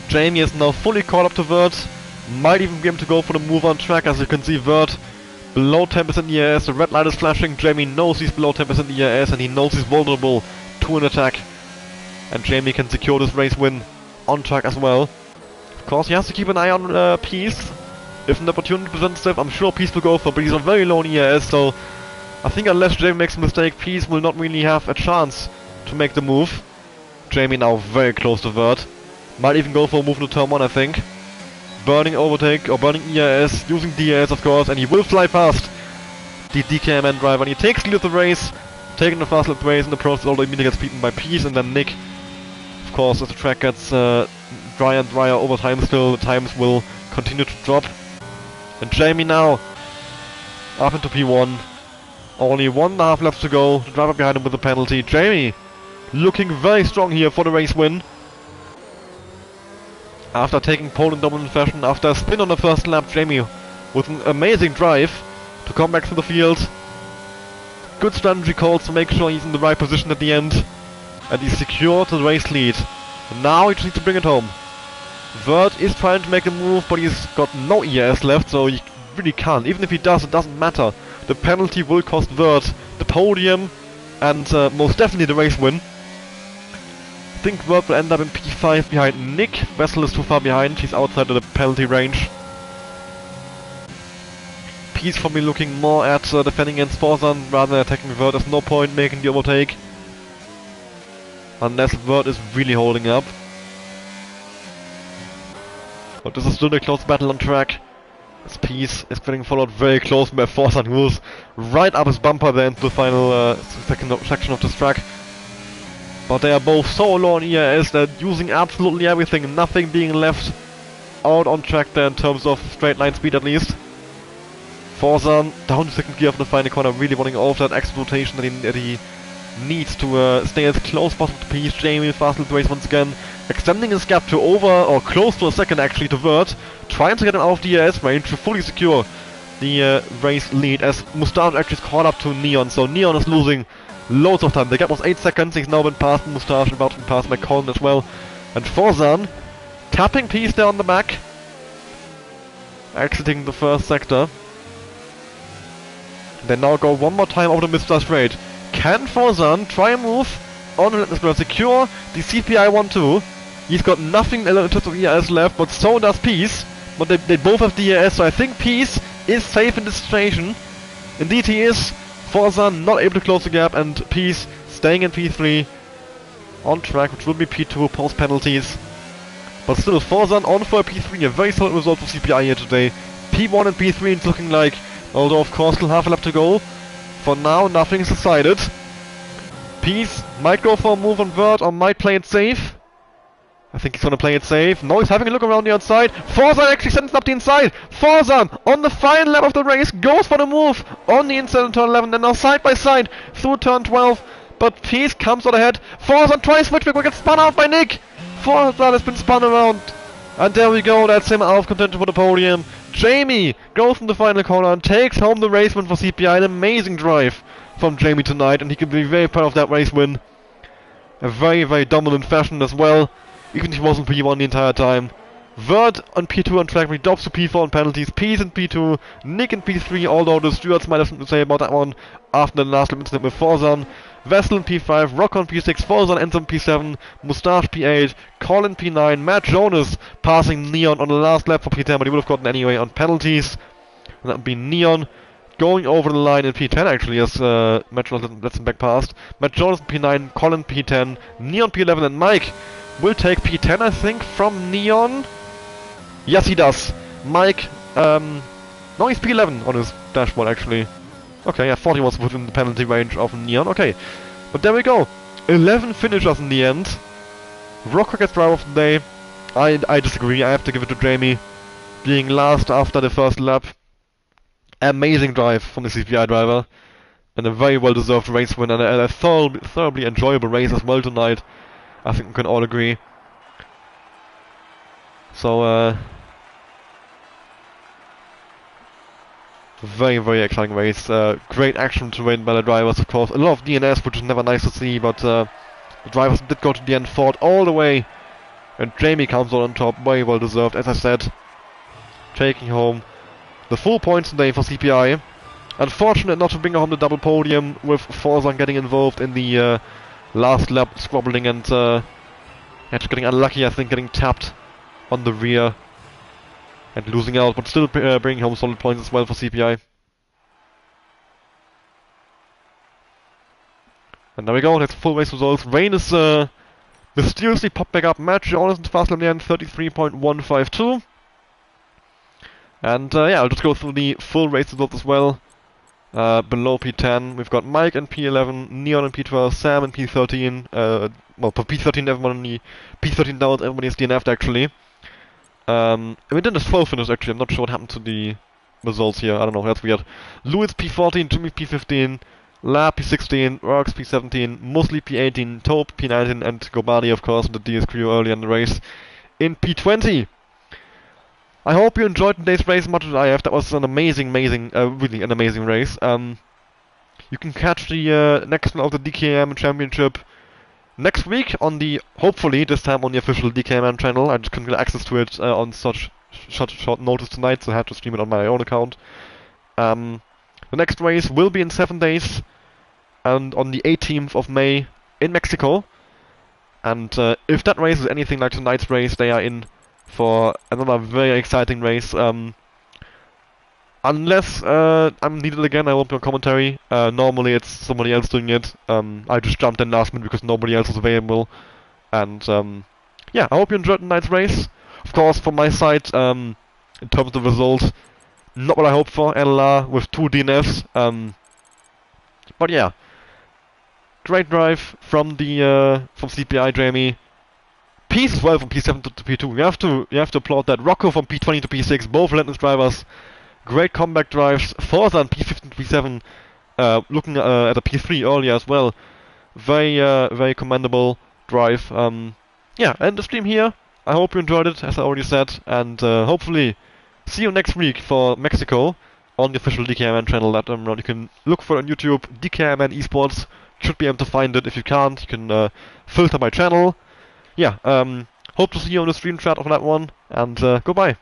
S1: Jamie is now fully caught up to Vert, might even be able to go for the move on track. As you can see, Vert below 10% ERS, the red light is flashing. Jamie knows he's below 10% ERS and he knows he's vulnerable to an attack. And Jamie can secure this race win on track as well. Of course, he has to keep an eye on Peace. If an opportunity presents itself, I'm sure Peace will go for, but he's on very low in ERS, so I think unless Jamie makes a mistake, Peace will not really have a chance to make the move. Jamie now very close to Vert. Might even go for a move into turn 1, I think. Burning overtake, or burning ERS, using DRS of course, and he will fly past the DKMN driver, and he takes lead of the race, taking the fast lap race in the process, although immediately gets beaten by Peace, and then Nick. Of course, as the track gets drier and drier over time still, the times will continue to drop. And Jamie now up into P1. Only 1.5 laps to go. The driver behind him with a penalty. Jamie looking very strong here for the race win. After taking pole in dominant fashion, after a spin on the first lap, Jamie with an amazing drive to come back to the field. Good strategy calls to make sure he's in the right position at the end. And he's secured the race lead. And now he just needs to bring it home. Vert is trying to make a move, but he's got no ERS left, so he really can't. Even if he does, it doesn't matter. The penalty will cost Vert the podium and most definitely the race win. I think Vert will end up in P5 behind Nick. Vessel is too far behind, he's outside of the penalty range. Peace probably looking more at defending against Forzan rather than attacking Vert. There's no point making the overtake unless Vert is really holding up. But this is still a close battle on track. As Peace is getting followed very close by Forzan, who was right up his bumper there into the final second section of this track. But they are both so low on ERS, they're using absolutely everything, nothing being left out on track there in terms of straight line speed at least. Forzan down to second gear of the final corner, really wanting off that extra rotation that he needs to stay as close as possible to Peace. Jamie fast the race once again, extending his gap to over or close to a second actually to Vert, trying to get him out of the ERS range to fully secure the race lead as Moustache actually is caught up to Neon, so Neon is losing loads of time. The gap was 8 seconds, he's now been past Moustache, about to be passed by Colin as well. And Forzan tapping Peace there on the back, exiting the first sector. They now go one more time over the Mr. Straight. Can Forzan try a move on the Relentless Driver, secure the CPI 1-2? He's got nothing in terms of ERS left, but so does Peace. But they both have DRS, so I think Peace is safe in this situation. Indeed he is. Forzan not able to close the gap, and Peace staying in P3 on track, which will be P2 post penalties. But still, Forzan on for a P3, a very solid result for CPI here today. P1 and P3 it's looking like, although of course still half a lap to go. For now, nothing is decided. Peace might go for a move on Vert or might play it safe. I think he's gonna play it safe. No, he's having a look around the outside. Forzan actually sends up the inside. Forzan on the final lap of the race goes for the move on the inside on turn 11. And now side by side through turn 12. But Peace comes out ahead. Forzan tries switch back, but gets spun out by Nick. Forzan has been spun around. And there we go, that's him out of contention for the podium. Jamie goes from the final corner and takes home the race win for CPI. An amazing drive from Jamie tonight, and he can be very proud of that race win. A very, very dominant fashion as well, even if he wasn't P1 the entire time. Vert on P2 on track, drops to P4 on penalties, Peace in P2, Nick in P3, although the stewards might have something to say about that one after the last incident with Forzan. Vessel in P5, Rock on P6, Forzan ends on P7, Moustache P8, Colin P9, Matt Jonas passing Neon on the last lap for P10, but he would have gotten anyway on penalties. And that would be Neon going over the line in P10 actually, as Matt Jonas lets him back past. Matt Jonas in P9, Colin P10, Neon P11, and Mike will take P10 I think from Neon. Yes he does. Mike, no he's P11 on his dashboard actually. Okay, I thought he was within the penalty range of Neon. Okay, but there we go. 11 finishers in the end. Rocker gets driver of the day. I disagree. I have to give it to Jamie, being last after the first lap. Amazing drive from the CPI driver, and a very well-deserved race win, and a thoroughly enjoyable race as well tonight. I think we can all agree. So, very, very exciting race. Great action to win by the drivers, of course. A lot of DNS, which is never nice to see, but the drivers did go to the end, fought all the way. And Jamie comes out on top, very well deserved, as I said. Taking home the full points today for CPI. Unfortunate not to bring home the double podium, with Forzan getting involved in the last lap squabbling and just getting unlucky, I think, getting tapped on the rear and losing out, but still bringing home solid points as well for CPI. And there we go, that's full race results. Rain is mysteriously popped back up. Matt Jonas in the fast lap in the end, 33.152. And yeah, I'll just go through the full race results as well. Below P10, we've got Mike in P11, Neon in P12, Sam in P13. Well, for P13, everyone in the P13 down, everybody is DNF'd actually. We did a slow finish actually, I'm not sure what happened to the results here, I don't know, that's weird. Lewis P14, Jimmy P15, Lab P16, Rocks P17, Mosley P18, Taupe P19, and Gobadi of course, the DS crew early in the race in P20. I hope you enjoyed today's race as much as I have. That was an amazing, really an amazing race. You can catch the next one of the DKMN Championship next week on the, hopefully, this time on the official DKMN channel. I just couldn't get access to it on such short notice tonight, so I had to stream it on my own account. The next race will be in 7 days, and on the 18th of May in Mexico. And if that race is anything like tonight's race, they are in for another very exciting race. Unless I'm needed again, I won't be on commentary. Normally it's somebody else doing it. I just jumped in last minute because nobody else was available. And yeah, I hope you enjoyed tonight's race. Of course, from my side, in terms of the result, not what I hoped for. LLR with 2 DNFs. But yeah, great drive from the from CPI Jamie. Peace as well from P7 to P2. You have to applaud that. Rocco from P20 to P6, both relentless drivers. Great comeback drives. Forzan P15 to P7, looking at a P3 earlier as well. Very commendable drive. Yeah, end the stream here. I hope you enjoyed it, as I already said, and hopefully see you next week for Mexico on the official DKMN channel. That you can look for it on YouTube. DKMN Esports. Should be able to find it. If you can't, you can filter my channel. Yeah, hope to see you on the stream chat of that one, and goodbye.